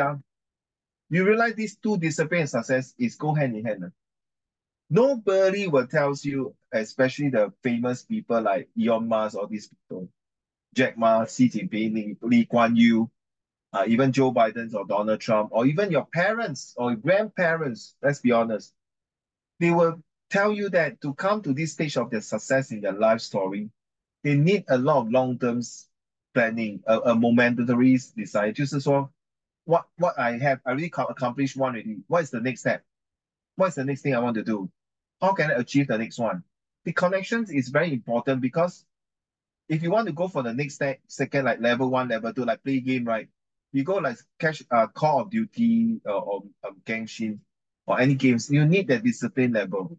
you realize these two disciplines success is go hand in hand. Nobody will tell you, especially the famous people like Elon Musk or these people, Jack Ma, Xi Jinping, Lee Kuan Yew, even Joe Biden or Donald Trump, or even your parents or grandparents, let's be honest, they will tell you that to come to this stage of their success in their life story, they need a lot of long-term planning, a momentary desire. 就是说, what I already accomplished one already. What is the next step? What's the next thing I want to do? How can I achieve the next one? The connections is very important because if you want to go for the next step, second, like level 1, level 2, like play game, right? You go like Call of Duty or Genshin or any games, you need that discipline level.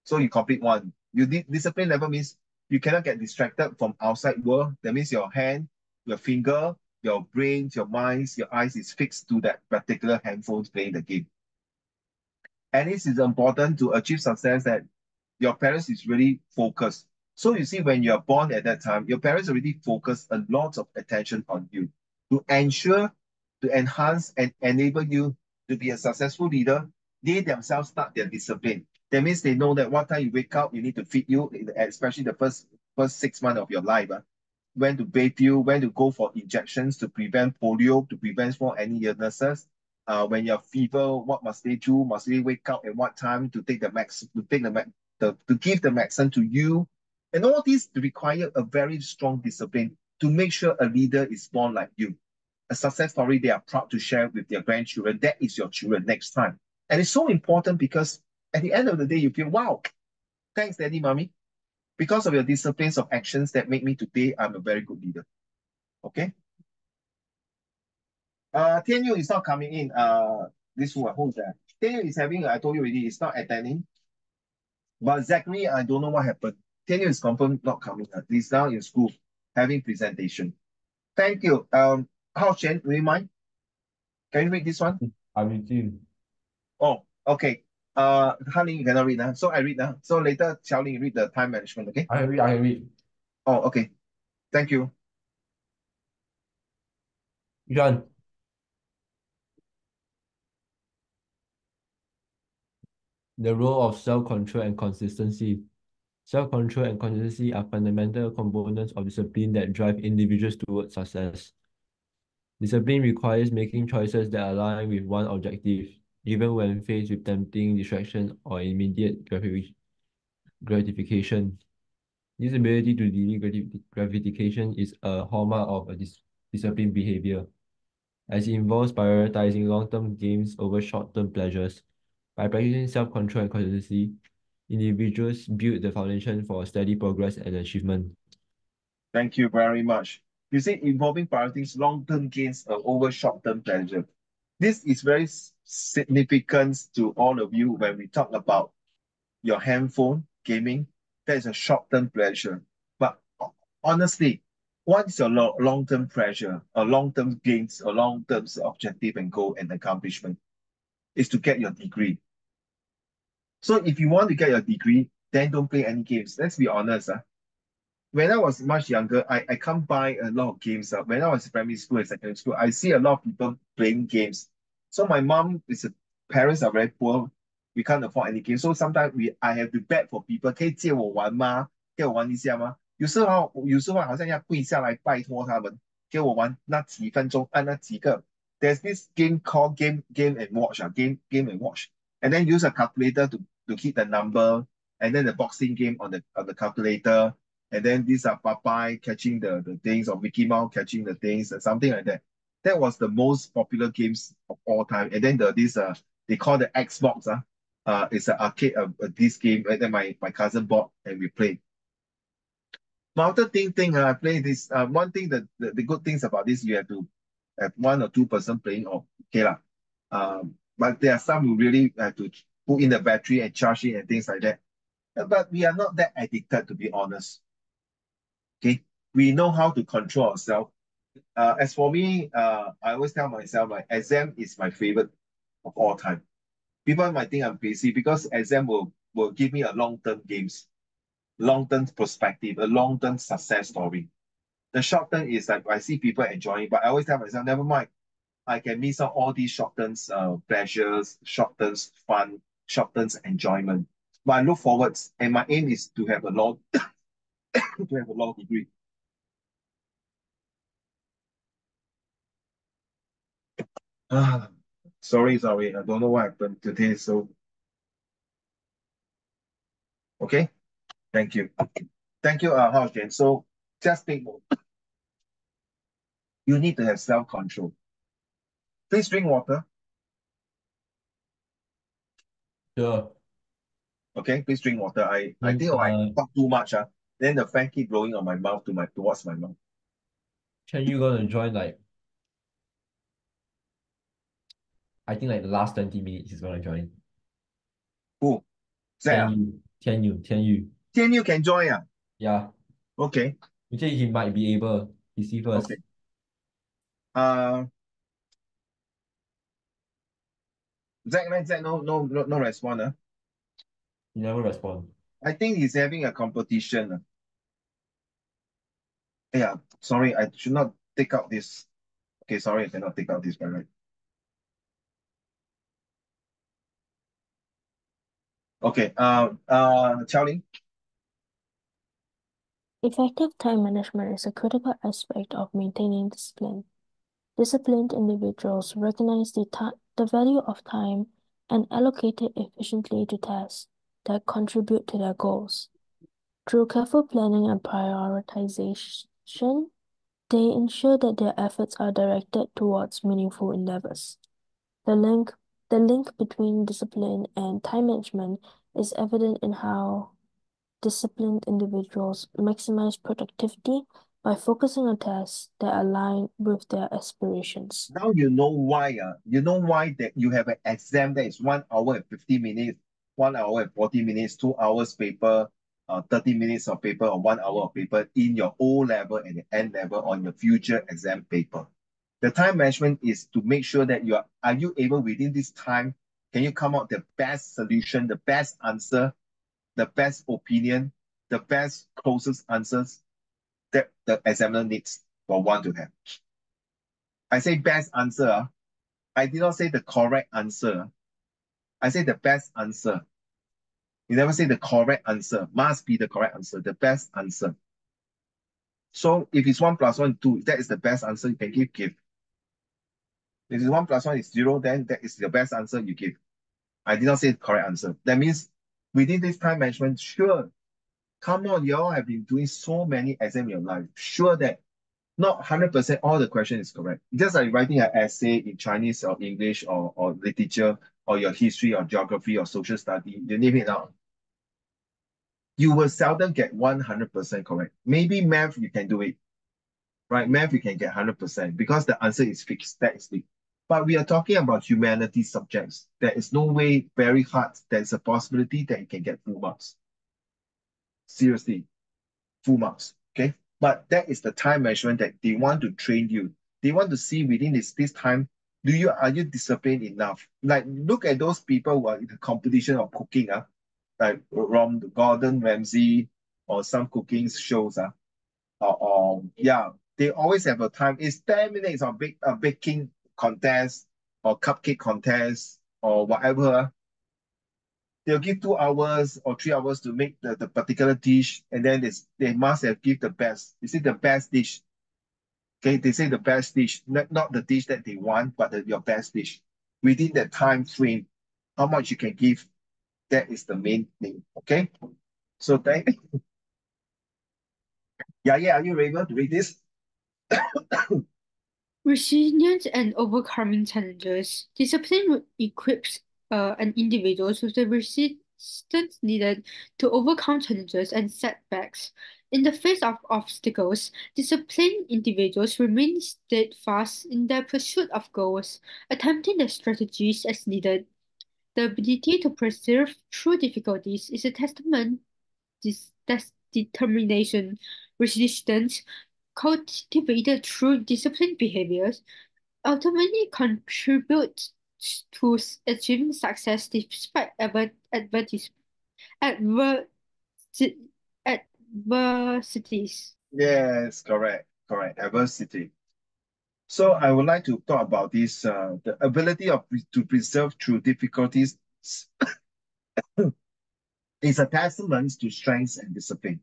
So you complete one. You need discipline level means you cannot get distracted from outside world. That means your hand, your finger, your brain, your mind, your eyes is fixed to that particular handphone playing the game. And it is important to achieve success that your parents is really focused. So you see, when you're born at that time, your parents already focus a lot of attention on you to ensure, to enhance and enable you to be a successful leader. They themselves start their discipline. That means they know that what time you wake up, you need to feed you, especially the first 6 months of your life. When to bathe you, when to go for injections to prevent polio, to prevent for any illnesses. When you have fever, what must they do? Must they wake up at what time to take the max to take to give the medicine to you? And all these require a very strong discipline to make sure a leader is born like you. A success story they are proud to share with their grandchildren. That is your children next time. And it's so important because at the end of the day, you feel, wow, thanks, daddy, mommy. Because of your disciplines of actions that make me today, I'm a very good leader. Okay. Tianyu is not coming in. This one, who's that? Tianyu is having, I told you already, it's not attending. But Zachary, I don't know what happened. Tianyu is confirmed not coming. He's now in school having presentation. Thank you. Hao Chen, do you mind? Can you read this one? I will do. Oh, okay. Hanling, you cannot read now. So I read now. So later, Xiaoling, read the time management, okay? I can read. I can read. Oh, okay. Thank you. John. The role of self-control and consistency. Self-control and consistency are fundamental components of discipline that drive individuals towards success. Discipline requires making choices that align with one objective, even when faced with tempting distraction or immediate gratification. This ability to delay gratification is a hallmark of a disciplined behavior, as it involves prioritizing long-term gains over short-term pleasures. By practicing self-control and consistency, individuals build the foundation for steady progress and achievement. Thank you very much. You say involving priorities long-term gains over short-term pleasure. This is very significant to all of you when we talk about your handphone gaming. That is a short-term pleasure. But honestly, what is your long-term pleasure, a long-term gains, a long-term objective and goal and accomplishment? Is to get your degree. So if you want to get your degree, then don't play any games. Let's be honest. When I was much younger, I can't buy a lot of games. When I was in primary school and secondary school, I see a lot of people playing games. So my mom is a, parents are very poor. We can't afford any games. So sometimes I have to beg for people, 可以借我玩吗？可以玩一下吗？有时候好像要跪下来拜托他们，给我玩那几分钟，按那几个。There's this game called Game and Watch, Game and Watch, and then use a calculator to hit the number, and then the boxing game on the calculator, and then these are Popeye catching the things or Mickey Mouse catching the things and something like that. That was the most popular games of all time. And then this they call the Xbox. It's an arcade this game that my cousin bought and we played. Mountain thing, I play this. One thing that the good things about this, you have to have 1 or 2 person playing. Oh, okay lah. But there are some who really have to put in the battery and charge it and things like that. But we are not that addicted, to be honest. Okay, we know how to control ourselves. As for me, I always tell myself like exam is my favorite of all time. People might think I'm crazy because exam will give me a long-term games, long-term perspective, a long-term success story. The short term is like I see people enjoying, but I always tell myself, never mind. I can miss out all these short-term pleasures, short-term fun, short-term enjoyment. But I look forwards, and my aim is to have a law to have a law degree. Ah, sorry. I don't know what happened today. So, okay. Thank you. Thank you, Hao Jen. So, just take note. You need to have self-control. Please drink water. Sure. Okay, please drink water. I Then, think I talk too much. Then the fan keep blowing on my mouth towards my mouth. Chen Yu gonna join like, I think like the last 20 minutes he's gonna join. Who? Tian Zach. Yu, Tian Yu. Tian you can join. Yeah. Okay. You say he might be able. You see first. Okay. Uh, Zach, no response. He never respond. I think he's having a competition. Yeah, sorry, I should not take out this. Okay, sorry, I cannot take out this by right. Okay, Xiaoling. Effective time management is a critical aspect of maintaining discipline. Disciplined individuals recognize the value of time and allocate it efficiently to tasks that contribute to their goals. Through careful planning and prioritization, they ensure that their efforts are directed towards meaningful endeavors. The link, the link between discipline and time management is evident in how disciplined individuals maximize productivity by focusing on tasks that align with their aspirations. Now you know why. You know why that you have an exam that is 1 hour and 50 minutes, 1 hour and 40 minutes, 2 hours paper, 30 minutes of paper, or 1 hour of paper in your O level and the N level on your future exam paper. The time management is to make sure that are you able within this time, can you come out the best solution, the best answer, the best opinion, the best closest answers that the examiner needs for one to have. I say best answer. I did not say the correct answer. I say the best answer. You never say the correct answer. Must be the correct answer, the best answer. So if it's 1 + 1 2, that is the best answer you can give. If it's 1 + 1 is 0, then that is the best answer you give. I did not say the correct answer. That means within this time management, sure, come on, you all have been doing so many exams in your life. Sure that not 100% all the question is correct. Just like writing an essay in Chinese or English or literature or your history or geography or social study, you name it out. You will seldom get 100% correct. Maybe math, you can do it, right? Math, you can get 100% because the answer is fixed. That is fixed. But we are talking about humanities subjects. There is no way, very hard. There's a possibility that you can get full marks. Seriously, full marks. Okay. But that is the time measurement that they want to train you. They want to see within this time, are you disciplined enough? Like look at those people who are in the competition of cooking, like from Gordon Ramsay or some cooking shows, yeah, they always have a time. It's 10 minutes of baking contest or cupcake contest or whatever. They'll give 2 hours or 3 hours to make the particular dish, and then they must have give the best. You see the best dish. Okay, they say the best dish, not the dish that they want, but your best dish within the time frame. How much you can give, that is the main thing. Okay, so thank. Yeah, are you able to read this? Resilience and overcoming challenges. Discipline equips an individual with the resistance needed to overcome challenges and setbacks. In the face of obstacles, disciplined individuals remain steadfast in their pursuit of goals, attempting the strategies as needed. The ability to persevere through difficulties is a testament that's determination, resistance, cultivated through disciplined behaviors, ultimately contribute to achieving success despite adver- adversities. Yes, correct. Adversity. So I would like to talk about this, the ability to preserve through difficulties is a testament to strength and discipline.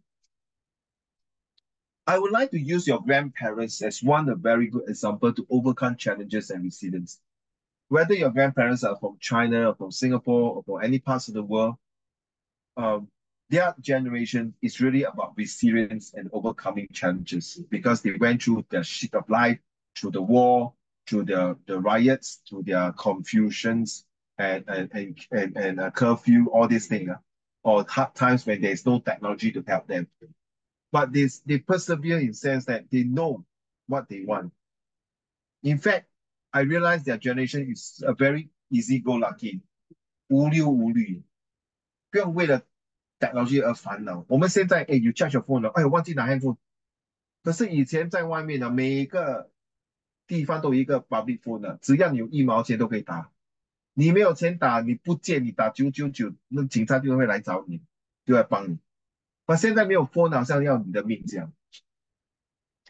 I would like to use your grandparents as one a very good example to overcome challenges and resilience. Whether your grandparents are from China or from Singapore or from any parts of the world, um, their generation is really about resilience and overcoming challenges because they went through the shit of life, through the war, through the riots, through their confusions and curfew, all these things, or hard times when there's no technology to help them. But they persevere in the sense that they know what they want. In fact, I realize their generation is a very easy-go-lucky, 无忧无虑，不用为了 technology 而烦恼。我们现在哎，有 charge your phone 了，哎，忘记拿 handphone。可是以前在外面呢，每一个地方都有一个 public phone 的，只要你有1毛钱都可以打。你没有钱打，你不见，你打999，那警察就会来找你，就来帮你。那现在没有 phone 好像要你的命这样。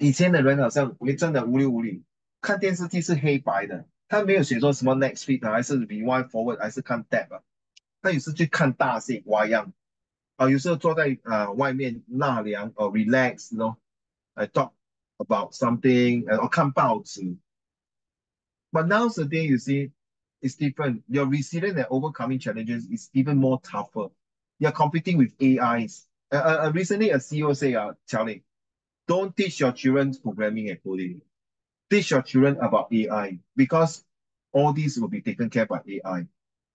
以前的人好像会真的无忧无虑，看电视机是黑白的，他没有写说什么 next feed 啊，还是 rewind forward，还是看 tab 啊，他有时去看大戏花样啊，有时候坐在外面纳凉relax，I talk about something，我看报纸。But nowadays, you see, it's different. Your resilient and overcoming challenges is even more tougher. You're competing with AIs. Recently, a CEO say, Charlie, don't teach your children programming and coding. Teach your children about AI because all these will be taken care by AI.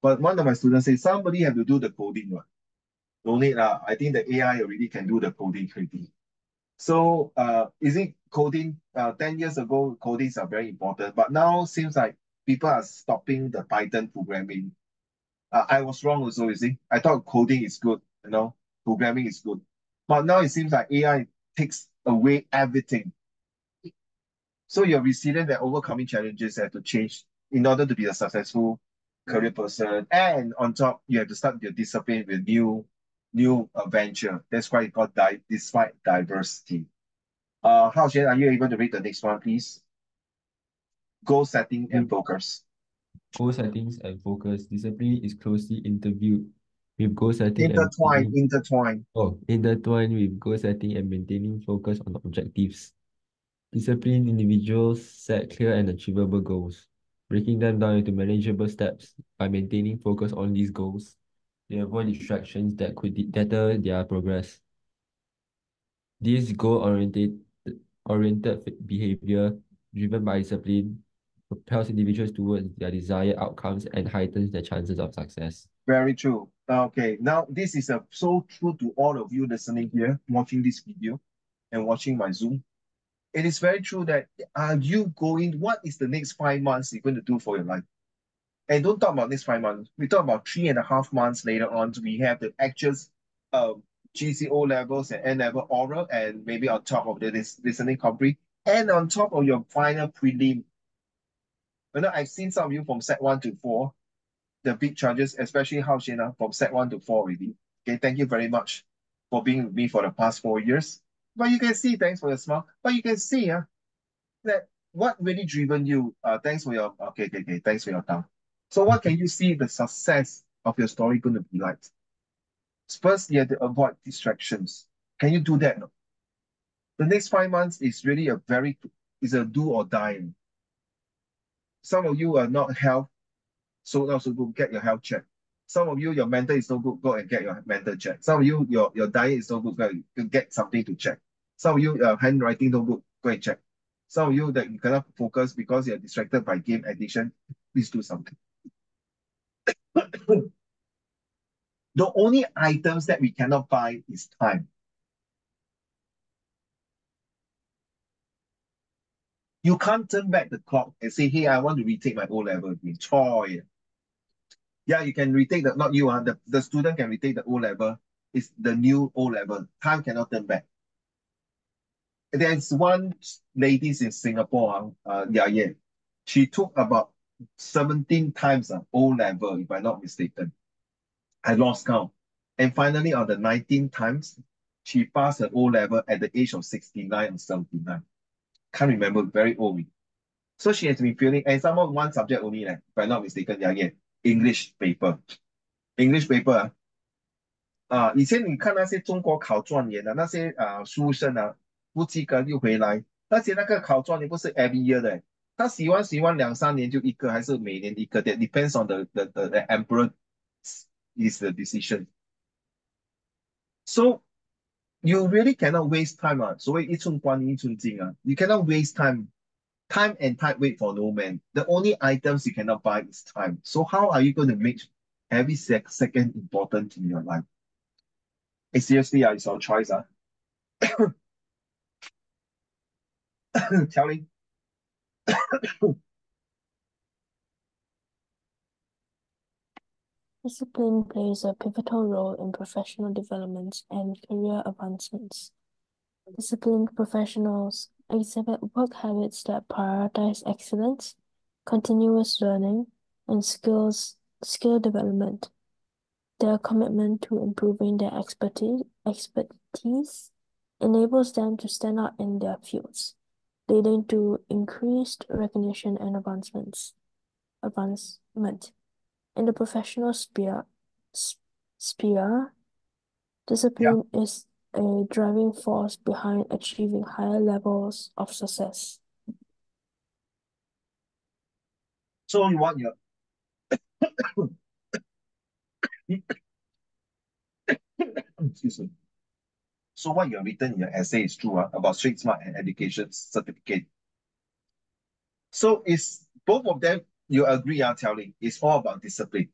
But one of my students say somebody have to do the coding. Right? Don't need. I think the AI already can do the coding already. So, is it coding? 10 years ago, codings are very important, but now seems like people are stopping the Python programming. I was wrong also, you see. I thought coding is good, programming is good. But now it seems like AI takes away everything. So you're resilient and overcoming challenges have to change in order to be a successful career person. And on top, you have to start your discipline with new venture. That's why it's called despite diversity. Hao Xian, are you able to read the next one, please? Goal setting and focus. Goal settings and focus. Discipline is closely interviewed with goal setting and Intertwine, intertwine. intertwined with goal setting and maintaining focus on objectives. Disciplined individuals set clear and achievable goals, breaking them down into manageable steps. By maintaining focus on these goals, they avoid distractions that could deter their progress. This oriented behavior, driven by discipline, propels individuals towards their desired outcomes and heightens their chances of success. Very true. Okay, now this is so true to all of you listening here, watching this video and watching my Zoom. It is very true that what is the next 5 months you're going to do for your life? And don't talk about next 5 months. We talk about 3.5 months later on. We have the actual GCO levels and N level oral, and maybe on top of the listening compre, and on top of your final prelim. I've seen some of you from set 1 to 4, the big charges, especially Hao Xian from set 1 to 4 already. Okay, thank you very much for being with me for the past 4 years. But you can see, thanks for your smile. But you can see that what really driven you. Thanks for your okay. Thanks for your time. So what can you see the success of your story going to be like? First, you have to avoid distractions. Can you do that? No? The next 5 months is really is a do or die. Some of you are not health, so also go get your health check. Some of you, your mental is so good, go and get your mental check. Some of you, your diet is so good, go and get something to check. Some of you, handwriting no good, go and check. Some of you that you cannot focus because you're distracted by game addiction, please do something. The only items that we cannot buy is time. You can't turn back the clock and say, hey, I want to retake my O level again. Choy. Yeah, you can retake not you, the student can retake the O level. It's the new O level. Time cannot turn back. There's one lady in Singapore, yeah. She took about 17 times O level, if I'm not mistaken. I lost count. And finally, on the 19th times, she passed her O level at the age of 69 or 79. Can't remember, very old. So she has been feeling, and someone one subject only, if I'm not mistaken, yeah, English paper. English paper 以前你看那些中国考状元的那些书生不及格又回来，而且那个考状元不是 every year 的，他喜欢2、3年就一个，还是每年一个的，depends on the emperor is the decision. So you really cannot waste time 所谓一寸光阴一寸金you cannot waste time. Time and time wait for no man. The only items you cannot buy is time. So how are you going to make every second important in your life? Seriously, it's your choice. Telling. Discipline plays a pivotal role in professional development and career advancements. Disciplined professionals exhibit work habits that prioritize excellence, continuous learning, and skill development. Their commitment to improving their expertise enables them to stand out in their fields, leading to increased recognition and advancement. In the professional sphere, Yeah. discipline is a driving force behind achieving higher levels of success. So you want your excuse me. So what you have written in your essay is true about street smart and education certificate. So is both of them you agree are telling it's all about discipline.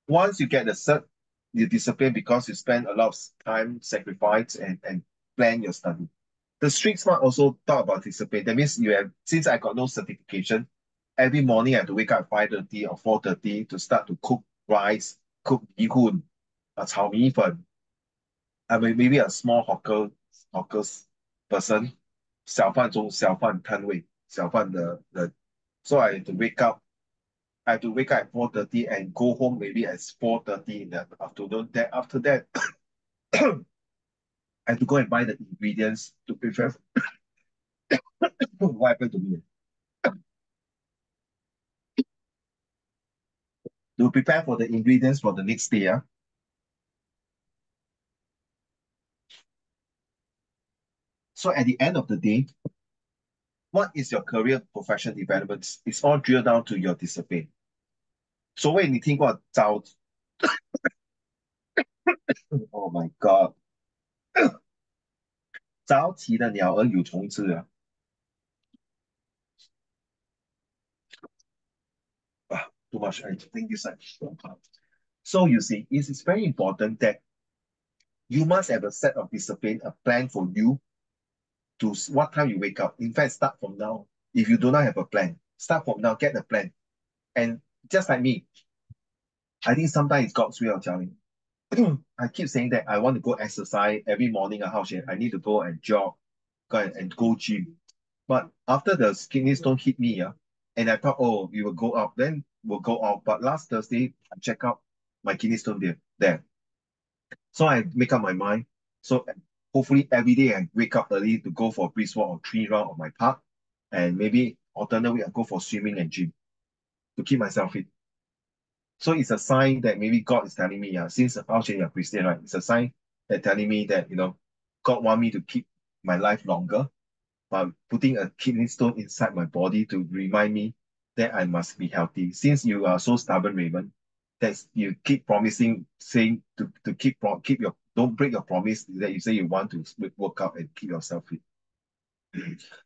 Once you get the cert, you discipline because you spend a lot of time, sacrifice, and plan your study. The street smart also talk about discipline. That means you have, since I got no certification, every morning I have to wake up at 5:30 or 4:30 to start to cook rice, cook bee hoon, 炒米粉. I mean, maybe a small hawkers person, 小贩摊位, so I have to wake up at 4:30 and go home maybe at 4:30 in the afternoon. Then after that, I have to go and buy the ingredients to prepare. What happened to me? To prepare for the ingredients for the next day. So at the end of the day, what is your career professional development? It's all drilled down to your discipline. 所谓你听过早 Oh my God. 早起的鸟儿有虫吃啊. Too much. I think this side. So you see, it is very important that you must have a set of discipline, a plan for you to what time you wake up. In fact, start from now. If you do not have a plan, start from now, get a plan. And just like me, I think sometimes it's God's way of telling. I keep saying that I want to go exercise every morning. I need to go and jog, and go gym. But after the kidney stone hit me, and I thought, oh, we will go out, then we'll go out. But last Thursday, I check out my kidney stone there. So I make up my mind. So hopefully every day I wake up early to go for a brisk walk or 3 rounds on my park. And maybe alternate week I go for swimming and gym to keep myself fit. So it's a sign that maybe God is telling me, since you're Christian, right? It's a sign that telling me that, God want me to keep my life longer by putting a kidney stone inside my body to remind me that I must be healthy. Since you are so stubborn, Raymond, that you keep promising, saying to keep your, don't break your promise that you say you want to work out and keep yourself fit.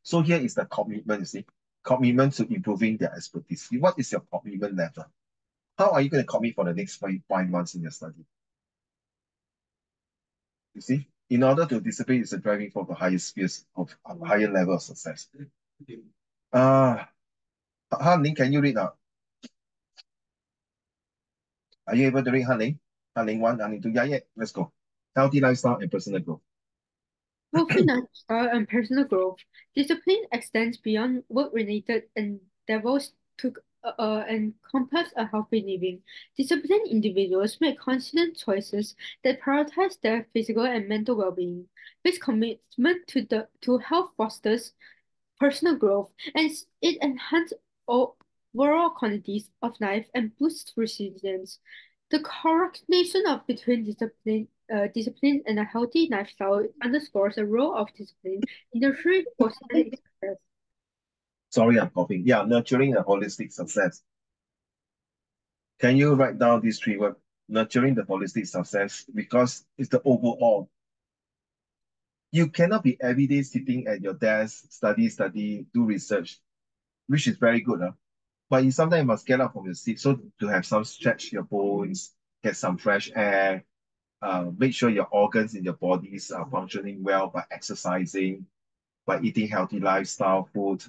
So here is the commitment, you see, commitment to improving their expertise. What is your commitment level? How are you going to commit for the next 5 months in your study? You see, in order to discipline is a driving for the higher spheres of a higher level of success. Han Ling, can you read now? Are you able to read, Han Ling? Han Ling 1, Han Ling 2, yeah, let's go. Healthy lifestyle and personal growth. Healthy lifestyle and personal growth. Discipline extends beyond work-related endeavors to encompass a healthy living. Disciplined individuals make constant choices that prioritize their physical and mental well-being. This commitment to health fosters personal growth and it enhances overall qualities of life and boosts resilience. The correlation between discipline and a healthy lifestyle underscores the role of discipline in nurturing holistic success. Sorry, I'm coughing. Yeah, nurturing a holistic success. Can you write down these 3 words? Nurturing the holistic success, because it's the overall. You cannot be every day sitting at your desk, study, do research, which is very good. But you sometimes must get up from your seat, so to have some stretch your bones, get some fresh air, make sure your organs in your bodies are functioning well by exercising, by eating healthy lifestyle food,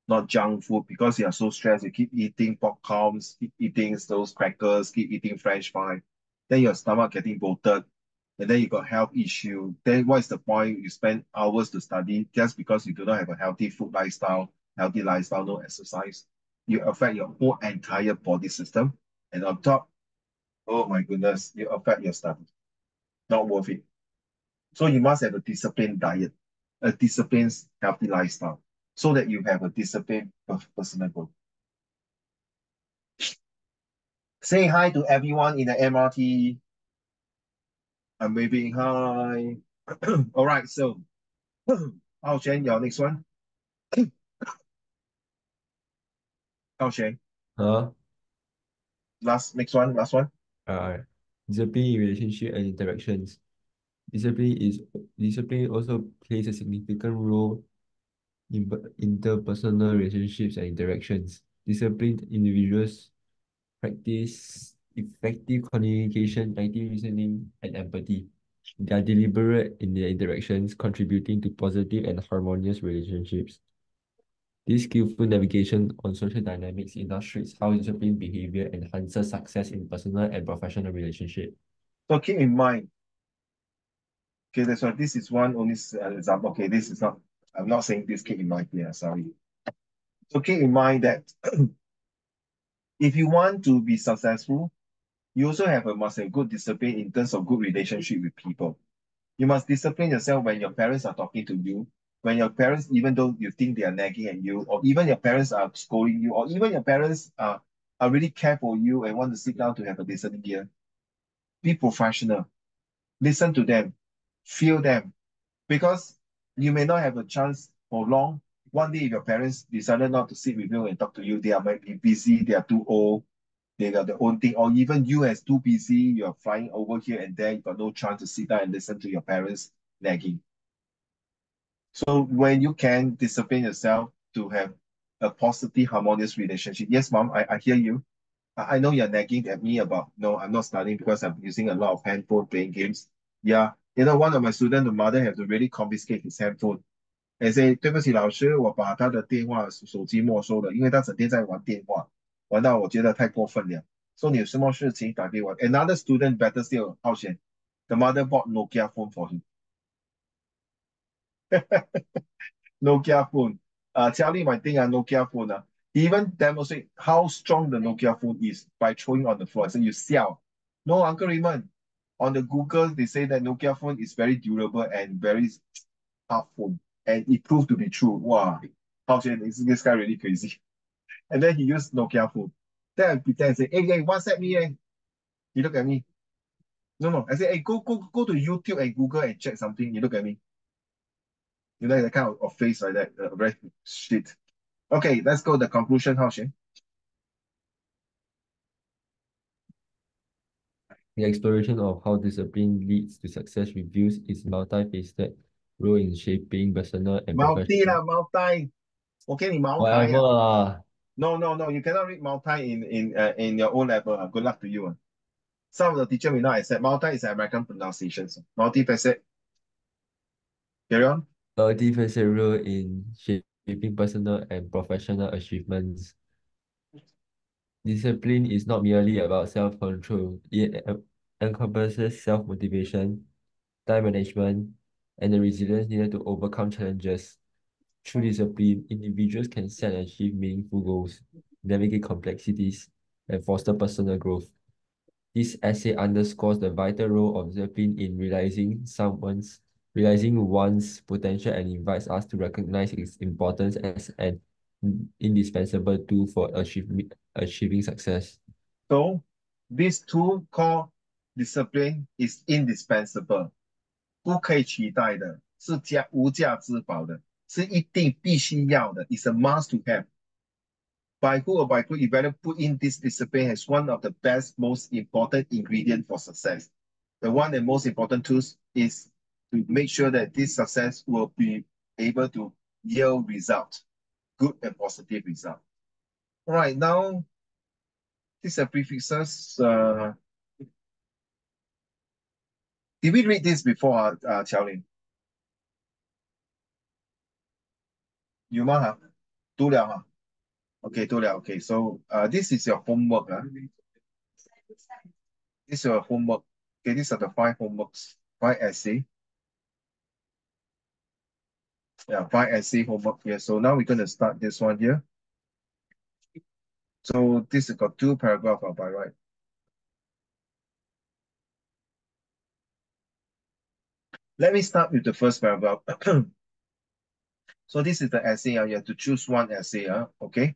not junk food, because you are so stressed, you keep eating popcorns, keep eating those crackers, keep eating French fry, then your stomach getting bloated, and then you got health issue. Then what is the point? You spend hours to study just because you do not have a healthy food lifestyle, healthy lifestyle, no exercise. You affect your whole entire body system. And on top, oh my goodness, you affect your study. Not worth it. So you must have a disciplined diet, a disciplined healthy lifestyle, so that you have a disciplined personal growth. Say hi to everyone in the MRT. I'm waving hi. All right, so Ao Shen, your next one. Ao Shen, Huh? last one. Uh, Discipline in relationship and interactions. Discipline also plays a significant role in interpersonal relationships and interactions. Disciplined individuals practice effective communication, active listening, and empathy. They are deliberate in their interactions, contributing to positive and harmonious relationships. This skillful navigation on social dynamics illustrates how disciplined behavior enhances success in personal and professional relationships. So keep in mind, okay, that's why this is one only example. Okay, this is not, I'm not saying this, keep in mind here, sorry. So keep in mind that if you want to be successful, you also must have good discipline in terms of good relationship with people. You must discipline yourself when your parents are talking to you, when your parents, even though you think they are nagging at you, or even your parents are scolding you, or even your parents are really care for you and want to sit down to have a listening ear. Be professional. Listen to them. Feel them. Because you may not have a chance for long. One day, if your parents decided not to sit with you and talk to you, they might be busy, they are too old, they got their own thing, or even you as too busy, you're flying over here and there, you got no chance to sit down and listen to your parents nagging. So when you can discipline yourself to have a positive, harmonious relationship. Yes, mom, I hear you. I know you're nagging at me about, no, I'm not studying because I'm using a lot of handphone playing games. Yeah, one of my students, the mother have to really confiscate his handphone and say, 对不起，老师，我把他的电话手机没收了，因为他整天在玩电话，玩到我觉得太过分了。说你有什么事情打给我。Another student better still, 浩贤, the mother bought Nokia phone for him. Nokia phone. Charlie might think a Nokia phone. He even demonstrate how strong the Nokia phone is by throwing on the floor. So you sell. No, Uncle Raymond. On the Google, they say that Nokia phone is very durable and very tough phone. And it proved to be true. Wow. How this guy really crazy. And then he used Nokia phone. Then I pretend and say, hey, WhatsApp me. He look at me. No. I say, hey, go to YouTube and Google and check something. You look at me. That kind of face like that. Very shit. Okay, let's go to the conclusion, Hao Xuan. The exploration of how discipline leads to success reveals its multifaceted role in shaping personal and Multi professional. lah, multi. Okay, 你 multi Whatever lah. No. You cannot read multi in your O level. Good luck to you. Some of the teacher may not accept. Multi is American pronunciation. So. Multifaceted. Carry on. Multifaceted role in shaping personal and professional achievements. Discipline is not merely about self-control. It encompasses self-motivation, time management, and the resilience needed to overcome challenges. Through discipline, individuals can set and achieve meaningful goals, navigate complexities, and foster personal growth. This essay underscores the vital role of discipline in realizing one's potential and invites us to recognize its importance as an indispensable tool for achieving success. So, this tool called discipline is indispensable. 不可以取代的，是无价之宝的，是一定必须要的. It's a must to have. By who or by who, you better put in this discipline as one of the best, most important ingredient for success. The one and most important tools is to make sure that this success will be able to yield result, good and positive result. All right, now these are prefixes. Did we read this before, Qiaolin? 有吗？读了哈。Okay, 读了. Okay, so this is your homework. This is your homework. Okay, these are the 5 homeworks, 5 essay. Yeah, 5 essay homework here. So now we're going to start this one here. So this has got 2 paragraphs by right. Let me start with the first paragraph. So this is the essay. You have to choose one essay. Okay.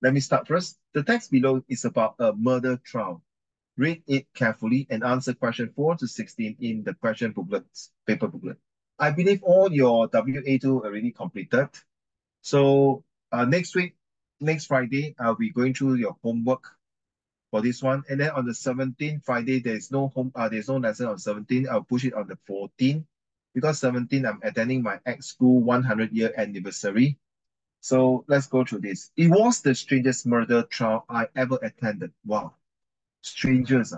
Let me start first. The text below is about a murder trial. Read it carefully and answer question 4 to 16 in the question booklet, paper booklet. I believe all your WA2 already completed. So next week, next Friday, I'll be going through your homework for this one. And then on the 17th Friday, there's no lesson on 17th. I'll push it on the 14th because 17th I'm attending my ex-school 100-year anniversary. So let's go through this. It was the strangest murder trial I ever attended. Wow. Strangers.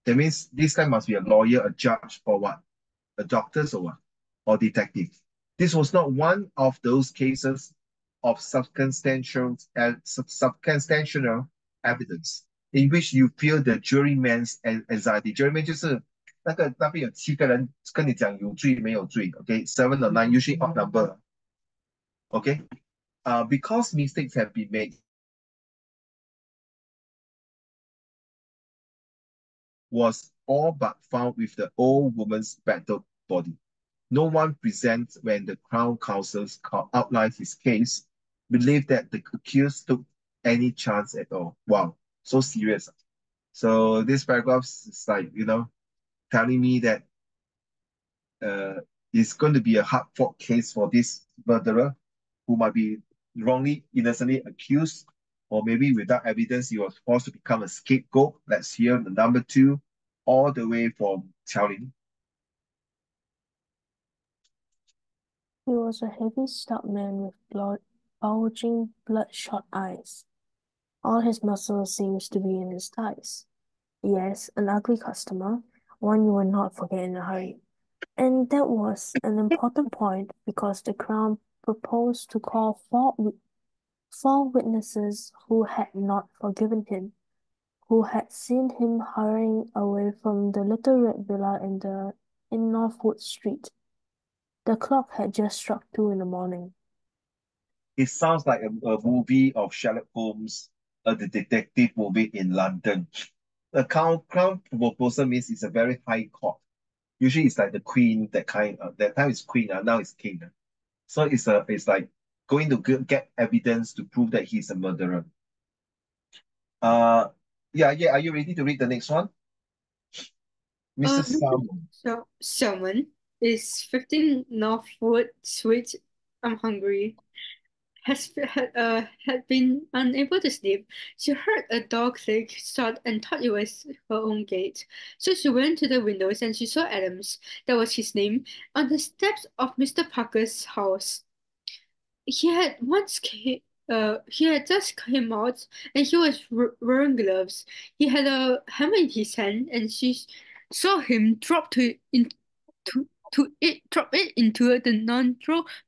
That means this guy must be a lawyer, a judge, or what? A doctor or what? Or detective. This was not one of those cases of circumstantial evidence in which you feel the juryman's anxiety. Juryman 就是那边有7个人跟你讲有罪没有罪 okay 7 or 9 usually odd number okay because mistakes have been made was all but found with the old woman's battered body. No one present when the Crown Counsels outlined his case believed that the accused took any chance at all. Wow, so serious. So this paragraph is like, telling me that it's going to be a hard fought case for this murderer who might be wrongly, innocently accused, or maybe without evidence, he was forced to become a scapegoat. Let's hear the number 2, all the way from Xiaolin. He was a heavy, stout man with bulging, bloodshot eyes. All his muscle seems to be in his thighs. Yes, an ugly customer, one you will not forget in a hurry. And that was an important point because the Crown proposed to call four witnesses who had not forgiven him, who had seen him hurrying away from the little red villa in Northwood Street. The clock had just struck 2 in the morning. It sounds like a movie of Sherlock Holmes, a detective movie in London. The crown proposal means it's a very high court. Usually it's like the queen, that kind. That time it's queen, now it's king. So it's like going to get evidence to prove that he's a murderer. Yeah. Are you ready to read the next one, Mrs. Salmon? So Salmon is 15 Northwood Street. I'm hungry. Had been unable to sleep. She heard a dog leg start and thought it was her own gate. So she went to the windows and she saw Adams, that was his name, on the steps of Mr. Parker's house. He had just came out and he was wearing gloves. He had a hammer in his hand and she saw him drop it into the gnarled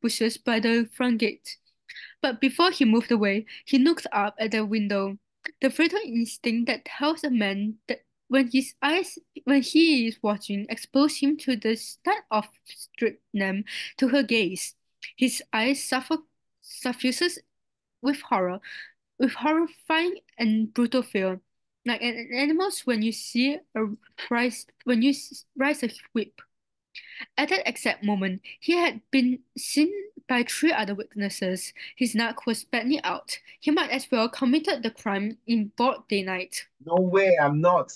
bushes by the front gate. But before he moved away, he looked up at the window. The fatal instinct that tells a man that when he is watching, expose him to the sight of strychnine to her gaze. His eyes suffuses with horror, with horrifying and brutal fear, like an animal's when you see a rise a whip. At that exact moment, he had been seen by 3 other witnesses. His neck was badly out. He might as well committed the crime in broad daylight. No way, I'm not.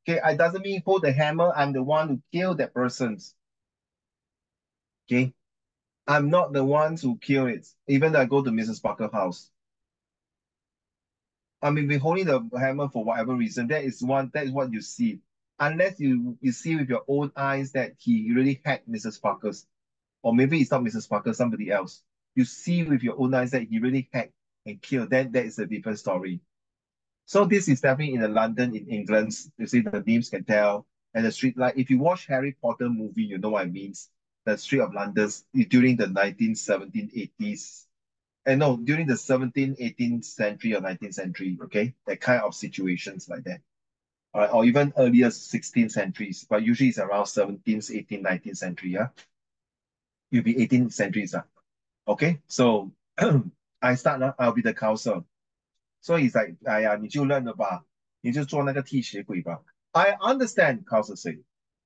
Okay, it doesn't mean hold the hammer. I'm the one who killed that person. Okay, I'm not the one who killed it. Even though I go to Mrs. Parker's house. I mean, we're holding the hammer for whatever reason. That is what you see. Unless you see with your own eyes that he really hacked Mrs. Parker's, or maybe it's not Mrs. Parker, somebody else. You see with your own eyes that he really hacked and killed. Then that is a different story. So this is definitely in the London in England. You see the names can tell. And the street light. If you watch Harry Potter movie, you know what it means. The street of London during the 1980s. And no, during the 17th, 18th century or 19th century, okay? That kind of situations like that. All right, or even earlier 16th centuries, but usually it's around 17th, 18th, 19th century, yeah? It'll be 18th centuries, okay? So I start now, I'll be the counsel. So he's like, 哎呀，你就认了吧，你就做那个替血鬼吧。I understand, counsel said,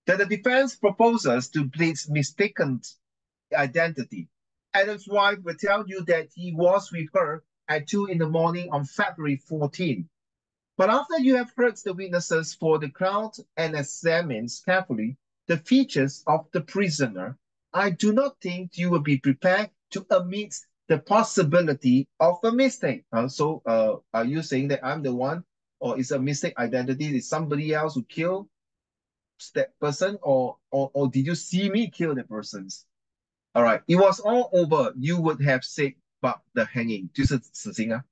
that the defense proposes to plead mistaken identity. Adam's wife will tell you that he was with her at 2 in the morning on February 14. But after you have heard the witnesses for the crowd and examined carefully the features of the prisoner, I do not think you will be prepared to admit the possibility of a mistake. Are you saying that I'm the one, or is a mistake identity? Is somebody else who killed that person, or did you see me kill the persons? All right, it was all over. You would have said, but the hanging 就是死刑啊。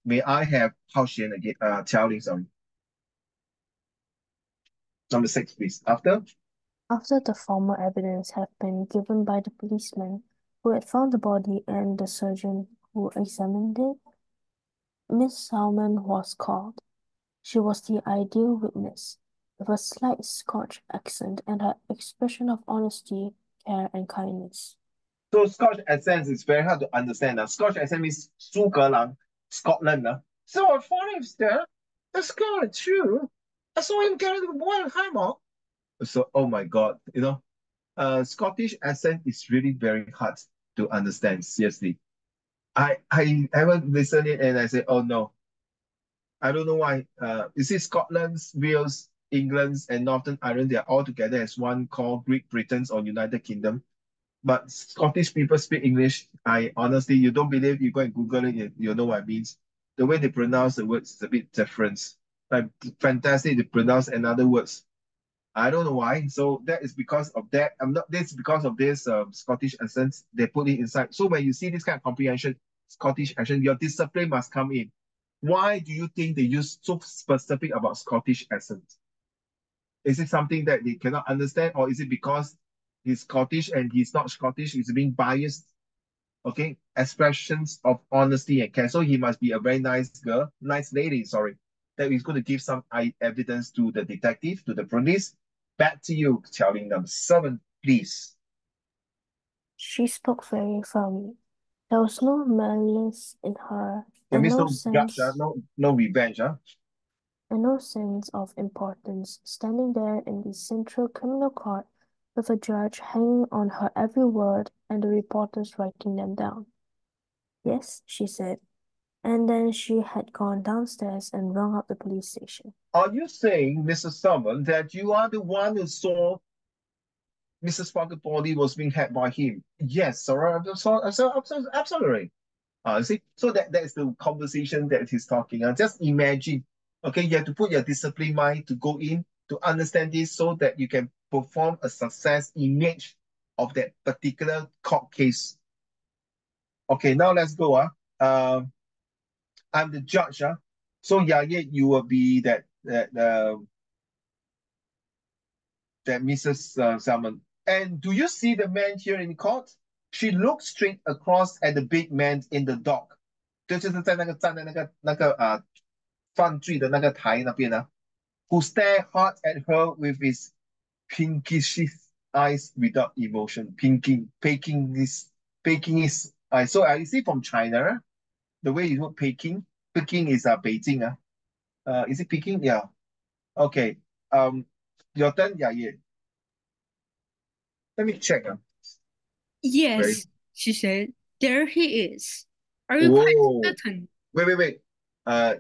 May I have 浩贤 again? Telling, sorry. Number 6, please. After After the former evidence had been given by the policeman who had found the body and the surgeon who examined it, Miss Salmon was called. She was the ideal witness, with a slight Scotch accent and her expression of honesty, care, and kindness. So Scotch accent is very hard to understand. Scotch accent means 苏格兰, Scotland. So I found him there. That's good, true. I saw him carry the boy hammer. So, oh my God, Scottish accent is really very hard to understand, seriously. I haven't listened it and I say, oh no, I don't know why. You see, Scotland's, Wales, England's, and Northern Ireland, they are all together as one called Great Britain's or United Kingdom. But Scottish people speak English. I honestly, you don't believe, you go and Google it, you know what it means. The way they pronounce the words is a bit different. Like fantastic, they pronounce another words. I don't know why. So that is because of that. I'm not. This because of this Scottish accent they put it inside. So when you see this kind of comprehension, Scottish accent, your discipline must come in. Why do you think they use so specific about Scottish accent? Is it something that they cannot understand, or is it because he's Scottish and he's not Scottish? He's being biased. Okay, expressions of honesty and care. So he must be a very nice girl, nice lady. Sorry, that he's going to give some evidence to the detective, to the police. Back to you, telling them 7, please. She spoke very firmly. There was no malice in her, That and means no no grudge, sense no revenge. and no sense of importance, standing there in the central criminal court with a judge hanging on her every word and the reporters writing them down. Yes, she said, and then she had gone downstairs and rung up the police station. Are you saying, Mr. Summon, that you are the one who saw Mrs. Parker's body was being had by him? Yes, sir. Absolutely. See, so that is the conversation that he's talking. Just imagine, okay, you have to put your disciplined mind to go in to understand this so that you can perform a success image of that particular court case. Okay, now let's go. I'm the judge. So yeah, you will be that Mrs. Salmon. And do you see the man here in court? She looked straight across at the big man in the dock. 就是在那个站在那个犯罪的那个台那边啊 who stared hard at her with his pinkish eyes without emotion. Peking his eyes. So is he from China? The way you look Peking. Peking is Beijing. Is it Peking? Yeah. Okay. Your turn. Yeah. Let me check. Very. Yes, she said. There he is. Are you quite Whoa. certain? Wait.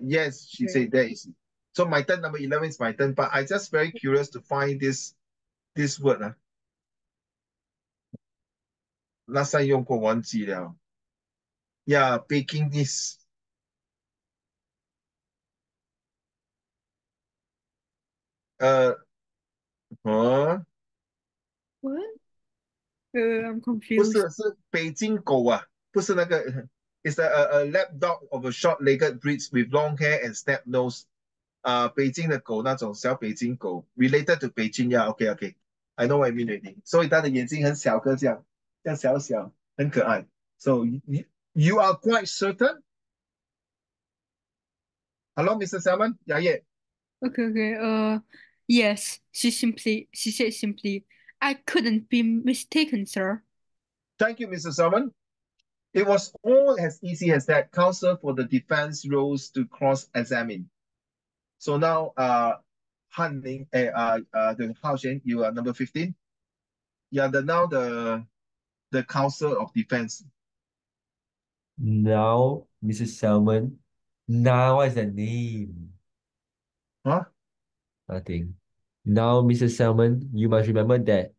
Yes, she Okay. said there is. So my turn, number 11 is my turn, but I just very curious to find this word. Last time 用过忘记了。Yeah, baking this. Uh, huh? What? I'm 不 confused. 是北京狗啊，不是那个。It's a lap dog of a short-legged breed with long hair and snub nose. 北京的狗那种小北京狗 related to 北京 yeah, okay. I know what I mean already. 所以它的眼睛很小个这样小小，很可爱。So you are quite certain? Hello, Mr. Salmon? Yeah. Okay. Yes, she said simply, I couldn't be mistaken, sir. Thank you, Mr. Salmon. It was all as easy as that. Counsel for the defense rose to cross-examine. So now, the Hao Xuan, you are number 15. You are now the counsel of defense. Now, Mrs. Salmon. Now, what is the name? Huh? Nothing. Now, Mrs. Salmon, you must remember that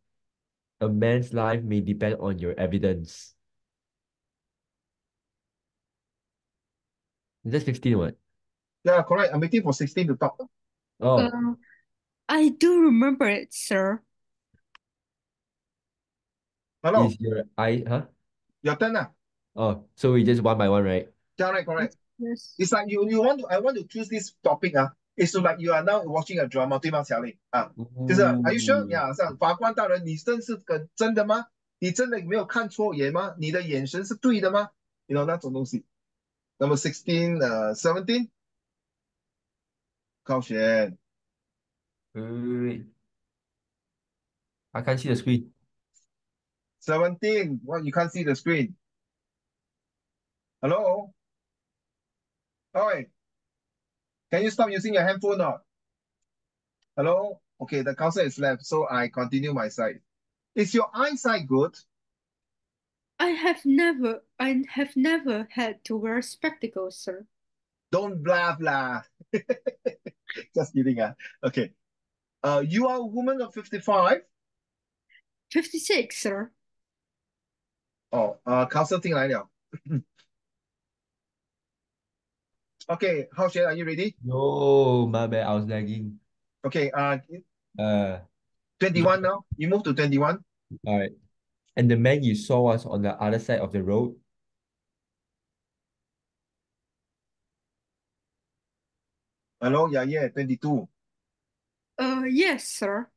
a man's life may depend on your evidence. That's 15, what? Yeah, correct. I'm waiting for 16 to talk. Oh, Uh, I do remember it, sir. Hello, is your eye, huh? your turn now. Oh, so we just one by one, right? Correct, correct. Yes. It's like I want to choose this topic. It's so like you are now watching a drama, 对吗，小丽？就是 Are you sure? Ooh. Yeah，法官大人，你是真的吗？你真的没有看错眼吗？你的眼神是对的吗那种东西。Number 16, 17, 高璇 Wait. I can't see the screen. 17. What, you can't see the screen? Hello? Oi, can you stop using your handphone or? Hello? Okay, the cursor is left, so I continue my side. Is your eyesight good? I have never had to wear spectacles, sir. Don't bluff lah. Just kidding. Okay. You are a woman of 55. 56, sir. Oh, 考试进来了. Okay, Hao Xuan, are you ready? No, my bad. I was lagging. Okay, Uh, 21 now. You move to 21. all right. And the man you saw was on the other side of the road. Hello, yeah, 22. Yes, sir.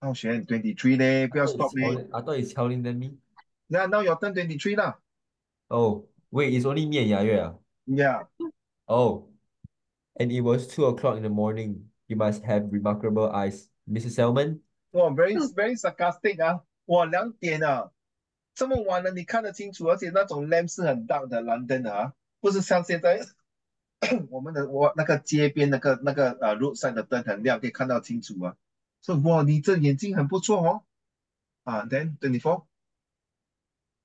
Hao Xuan, 23 leh, 不要 stop leh. I thought it's telling them me. Now your turn 23 lah. Oh, wait, it's only me and Yayue. Yeah. Oh, and it was 2 o'clock in the morning. You must have remarkable eyes. Mrs. Selman? Wow, very Oh, very sarcastic 哇2点这么晚了你看得清楚，而且那种 lamp 是很 dark 的 London 不是像现在我那个街边那个roadside 的灯很亮，可以看到清楚说哇，你这眼睛很不错then 24.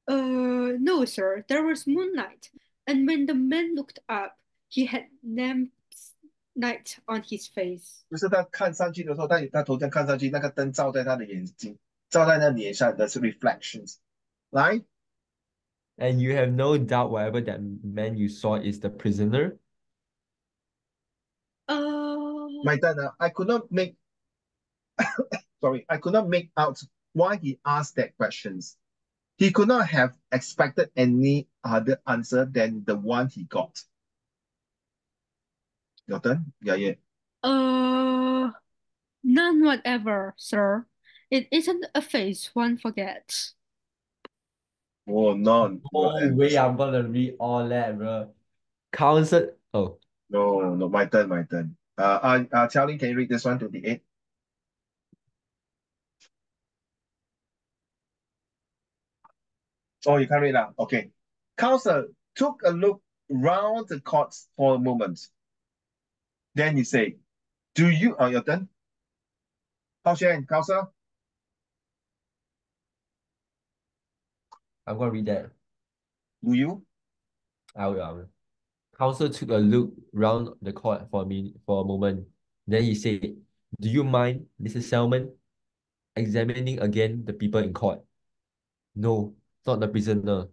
no, sir. There was moonlight, and when the man looked up, he had lamp's light on his face. 就是他看上去的时候，他头这样看上去，那个灯照在他的眼睛，照在那脸上的是 reflections。来，And you have no doubt whatever that man you saw is the prisoner? my Uh, turn. I could not make out why he asked that questions. He could not have expected any other answer than the one he got. Your turn? Yeah. uh, none whatever, sir. It isn't a face one forgets. Oh, none. Oh, wait, I'm gonna read all that, bro. Counsel. Oh, No, my turn. Charlie, can you read this one, 28? Oh, you can't read now. Okay. Counsel took a look round the court for a moment. Then he said, Do you, your turn? Hao Xuan, Counsel, I'm gonna read that. do you? I will. Counsel took a look round the court for a moment. Then he said, Do you mind, Mrs. Selman, examining again the people in court? No, not the prisoner.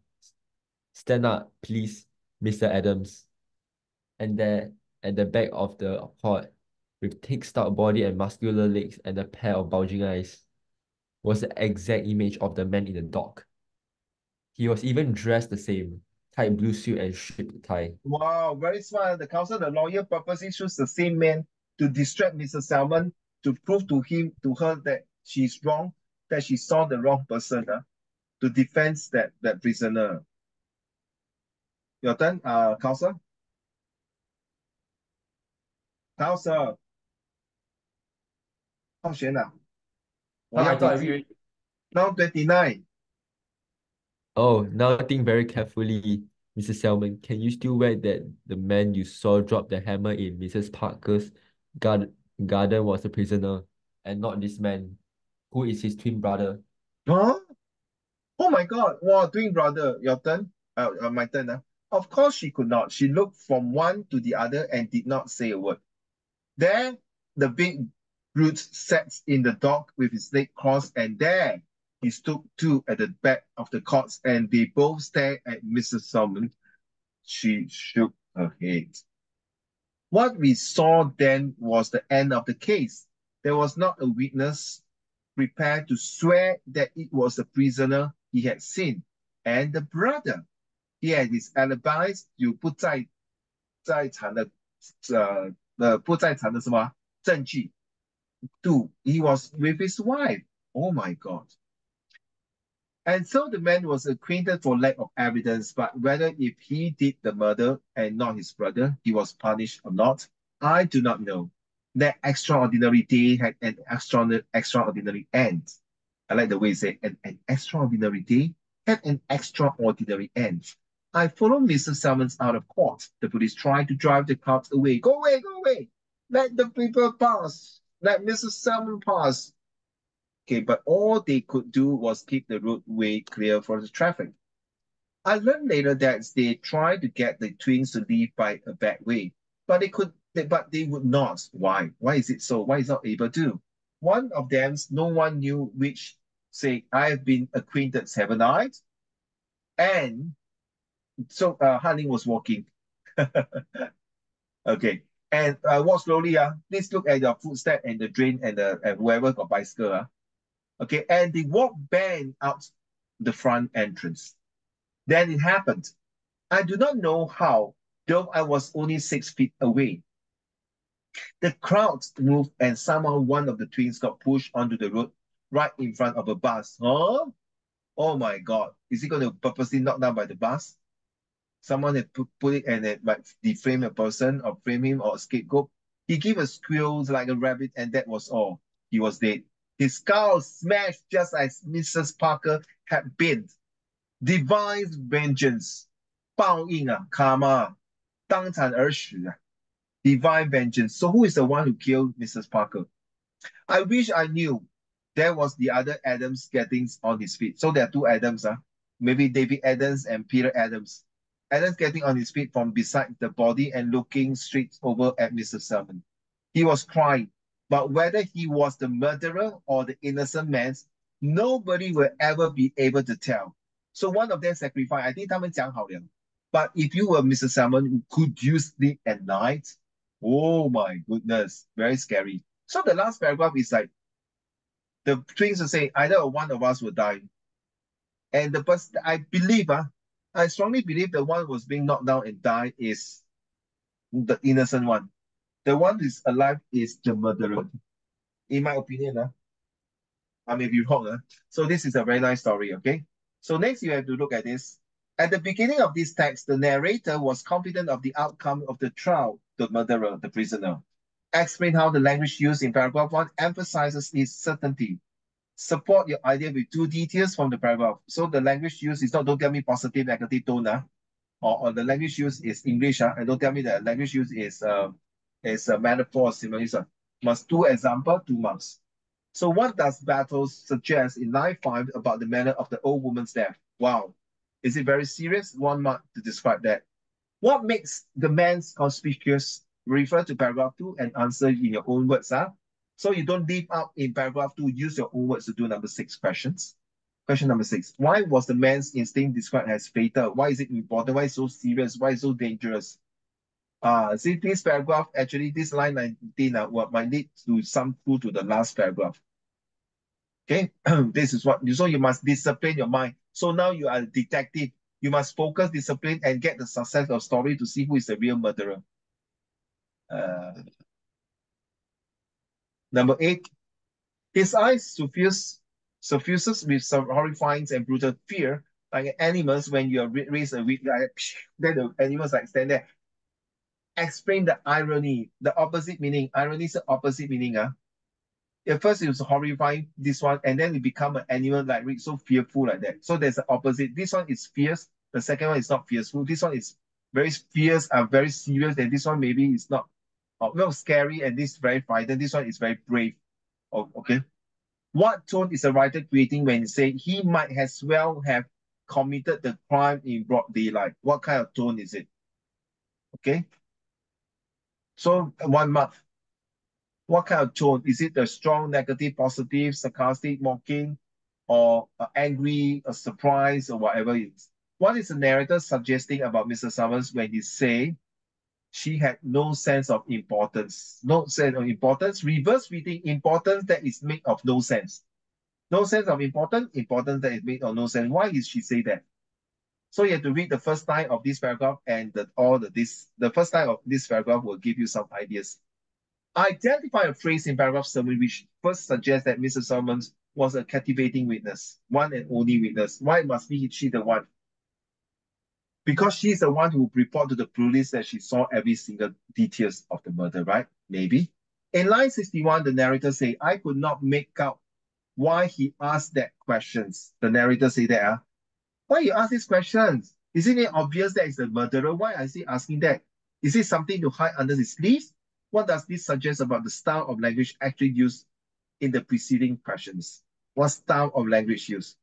Stand up, please, Mr. Adams. And there, at the back of the court, with thick, stout body and muscular legs and a pair of bulging eyes, was the exact image of the man in the dock. He was even dressed the same, tight blue suit and striped tie. Wow, very smart. The lawyer purposely chose the same man to distract Mrs. Salmon to prove to her that she's wrong, that she saw the wrong person, to defend that prisoner. Your turn, Counsel. Counsel, 浩璇我 Oh, 要 I 给 thought I 机 read. now 29. Oh, now think very carefully. Mrs. Selman, can you still wear that the man you saw drop the hammer in Mrs. Parker's garden was a prisoner and not this man? Who is his twin brother? Huh? Oh my God. Wow, twin brother, your turn. My turn. Of course she could not. She looked from one to the other and did not say a word. There, the big brute sat in the dock with his leg crossed, and there he stood too at the back of the cots, and they both stared at Mrs. Solomon. She shook her head. What we saw then was the end of the case. There was not a witness prepared to swear that it was the prisoner he had seen, and the brother. He had his alibis. You 不在场的证据. Two, he was with his wife. Oh my God. And so the man was acquitted for lack of evidence, but whether if he did the murder and not his brother, he was punished or not, I do not know. That extraordinary day had an extraordinary end. I like the way you say an extraordinary day had an extraordinary end. I followed Mr. Summons out of court. The police tried to drive the crowd away. Go away, go away. Let the people pass. Let Mr. Summons pass. Okay, but all they could do was keep the roadway clear for the traffic. I learned later that they tried to get the twins to leave by a back way, but they would not. Why? Why is it so? Why is not able to? One of them, no one knew which, say, I have been acquainted 7 nights, and so Hanning was walking. Okay, and walk slowly. Please look at your footstep and the drain and whoever got bicycle. Okay, and they walked bang out the front entrance. Then it happened. I do not know how, though I was only 6 feet away. The crowd moved, and somehow one of the twins got pushed onto the road right in front of a bus. Huh? Oh my God. Is he going to purposely knock down by the bus? Someone had put it and it might defame a person or frame him or scapegoat. He gave a squeal like a rabbit, and that was all. He was dead. His skull smashed just as Mrs. Parker had been. Divine vengeance, 报应啊 karma, 当场而死啊 divine vengeance. So who is the one who killed Mrs. Parker? I wish I knew. There was the other Adams getting on his feet. So there are two Adams. Maybe David Adams and Peter Adams. Adams getting on his feet from beside the body and looking straight over at Mr. Selman. He was crying. But whether he was the murderer or the innocent man, nobody will ever be able to tell. So one of them sacrificed. I think 他们讲好了. But if you were Mr. Salmon, could you sleep at night? Oh my goodness, very scary. So the last paragraph is like, the twins will say, either one of us will die. And the person, I strongly believe the one who was being knocked down and died is the innocent one. The one who is alive is the murderer. In my opinion, I may be wrong. So this is a very nice story, okay? So next you have to look at this. At the beginning of this text, the narrator was confident of the outcome of the trial, the murderer, the prisoner. Explain how the language used in paragraph 1 emphasizes its certainty. Support your idea with 2 details from the paragraph. So the language used is not, don't tell me positive, negative tone, or the language used is English, and don't tell me that language used is a metaphor or similar. Must 2 example, 2 marks. So what does Battles suggest in line 5 about the manner of the old woman's death? Wow. Is it very serious? 1 mark to describe that. What makes the man's conspicuous? Refer to paragraph 2 and answer in your own words. So you don't leave out in paragraph 2, use your own words to do number 6 questions. Question number 6. Why was the man's instinct described as fatal? Why is it important? Why is it so serious? Why is it so dangerous? See, this paragraph, actually, this line 19 might lead to some clue to the last paragraph. Okay, this is what, so you must discipline your mind. So now you are a detective. You must focus, discipline, and get the success of story to see who is the real murderer. Number 8, his eyes suffuses with some horrifying and brutal fear, like animals when you raise a weak guy, then the animals like stand there. Explain the irony, the opposite meaning. Irony is the opposite meaning. At first it was horrifying, this one, and then it become an animal like so fearful like that. So there's the opposite. This one is fierce. The second one is not fearful. This one is very fierce and very serious. And this one maybe is not well scary. And this is very frightened. This one is very brave. Oh, okay. What tone is the writer creating when he say he might as well have committed the crime in broad daylight? What kind of tone is it? Okay. So 1 mark. What kind of tone? Is it a strong, negative, positive, sarcastic, mocking, or angry, or surprise, or whatever it is? What is the narrator suggesting about Mr. Summers when he say she had no sense of importance? No sense of importance. Reverse reading, importance that is made of no sense. No sense of importance, importance that is made of no sense. Why did she say that? So you have to read the first line of this paragraph and the first line of this paragraph will give you some ideas. Identify a phrase in paragraph 7 which first suggests that Mrs. Solomons was a captivating witness, one and only witness. Why must be she the one? Because she's the one who reported to the police that she saw every single details of the murder, right? Maybe. In line 61, the narrator say, I could not make out why he asked that questions. The narrator say that, why you ask these questions? Isn't it obvious that it's the murderer? Why is he asking that? Is it something to hide under his sleeves? What does this suggest about the style of language actually used in the preceding questions? What style of language used?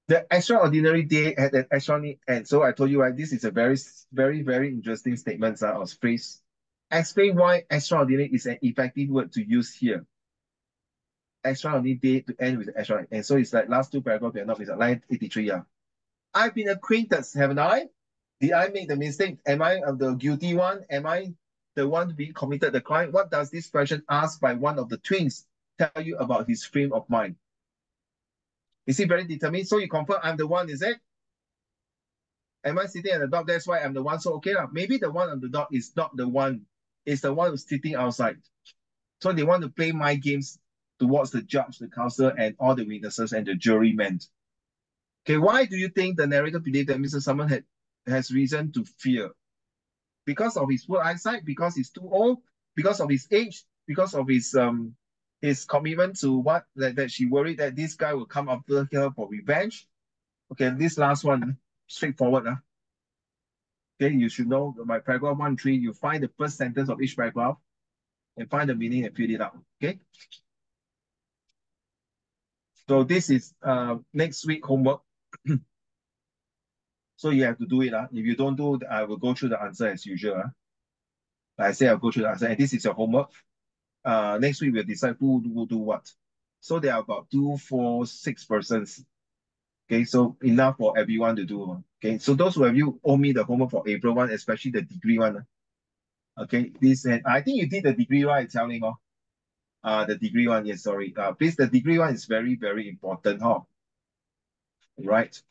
The extraordinary day had an extraordinary end. So I told you, right, this is a very, very, very interesting statement or phrase. Explain why extraordinary is an effective word to use here. Extraordinary day to end with extraordinary. And so it's like last two paragraphs, we are not, it's like line 83, yeah. I've been acquainted, haven't I? Did I make the mistake? Am I the guilty one? Am I the one to be committed the crime? What does this question asked by one of the twins tell you about his frame of mind? Is he very determined? So you confirm I'm the one, is it? Am I sitting at the dock? That's why I'm the one. So okay, maybe the one on the dock is not the one. It's the one who's sitting outside. So they want to play mind games towards the judge, the counsel, and all the witnesses and the jurymen. Okay, why do you think the narrator believed that Mr. Summon has reason to fear? Because of his poor eyesight, because he's too old, because of his age, because of his commitment to what that she worried that this guy will come after her for revenge. Okay, this last one, straightforward. Okay, you should know by paragraph 1-3, you find the first sentence of each paragraph and find the meaning and fill it out. Okay. So this is next week homework. So you have to do it. If you don't do, I will go through the answer as usual. Like I say, I'll go through the answer. And this is your homework. Next week we'll decide who will do what. So there are about 2, 4, 6 persons. Okay, so enough for everyone to do. Okay, so those of you owe me the homework for April 1, especially the degree one. Okay, this and I think you did the degree one, it's telling the degree one, yes, sorry. Please, the degree one is very, very important, right?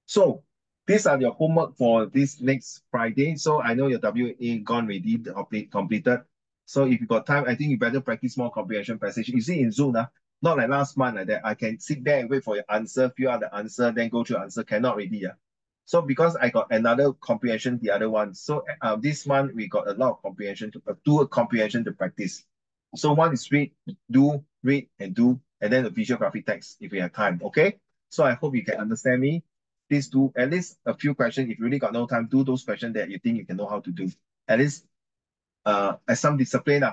So these are your homework for this next Friday. So I know your WA gone ready, completed. So if you got time, I think you better practice more comprehension passage. You see in Zoom, not like last month like that. I can sit there and wait for your answer, fill out the answer, then go through the answer. Cannot really. So because I got another comprehension, the other one. So this month we got a lot of comprehension to do comprehension to practice. So one is read, and do, and then the visual graphic text if we have time. Okay. So I hope you can understand me. Please do at least a few questions. If you really got no time, do those questions that you think you can know how to do. At least as some discipline.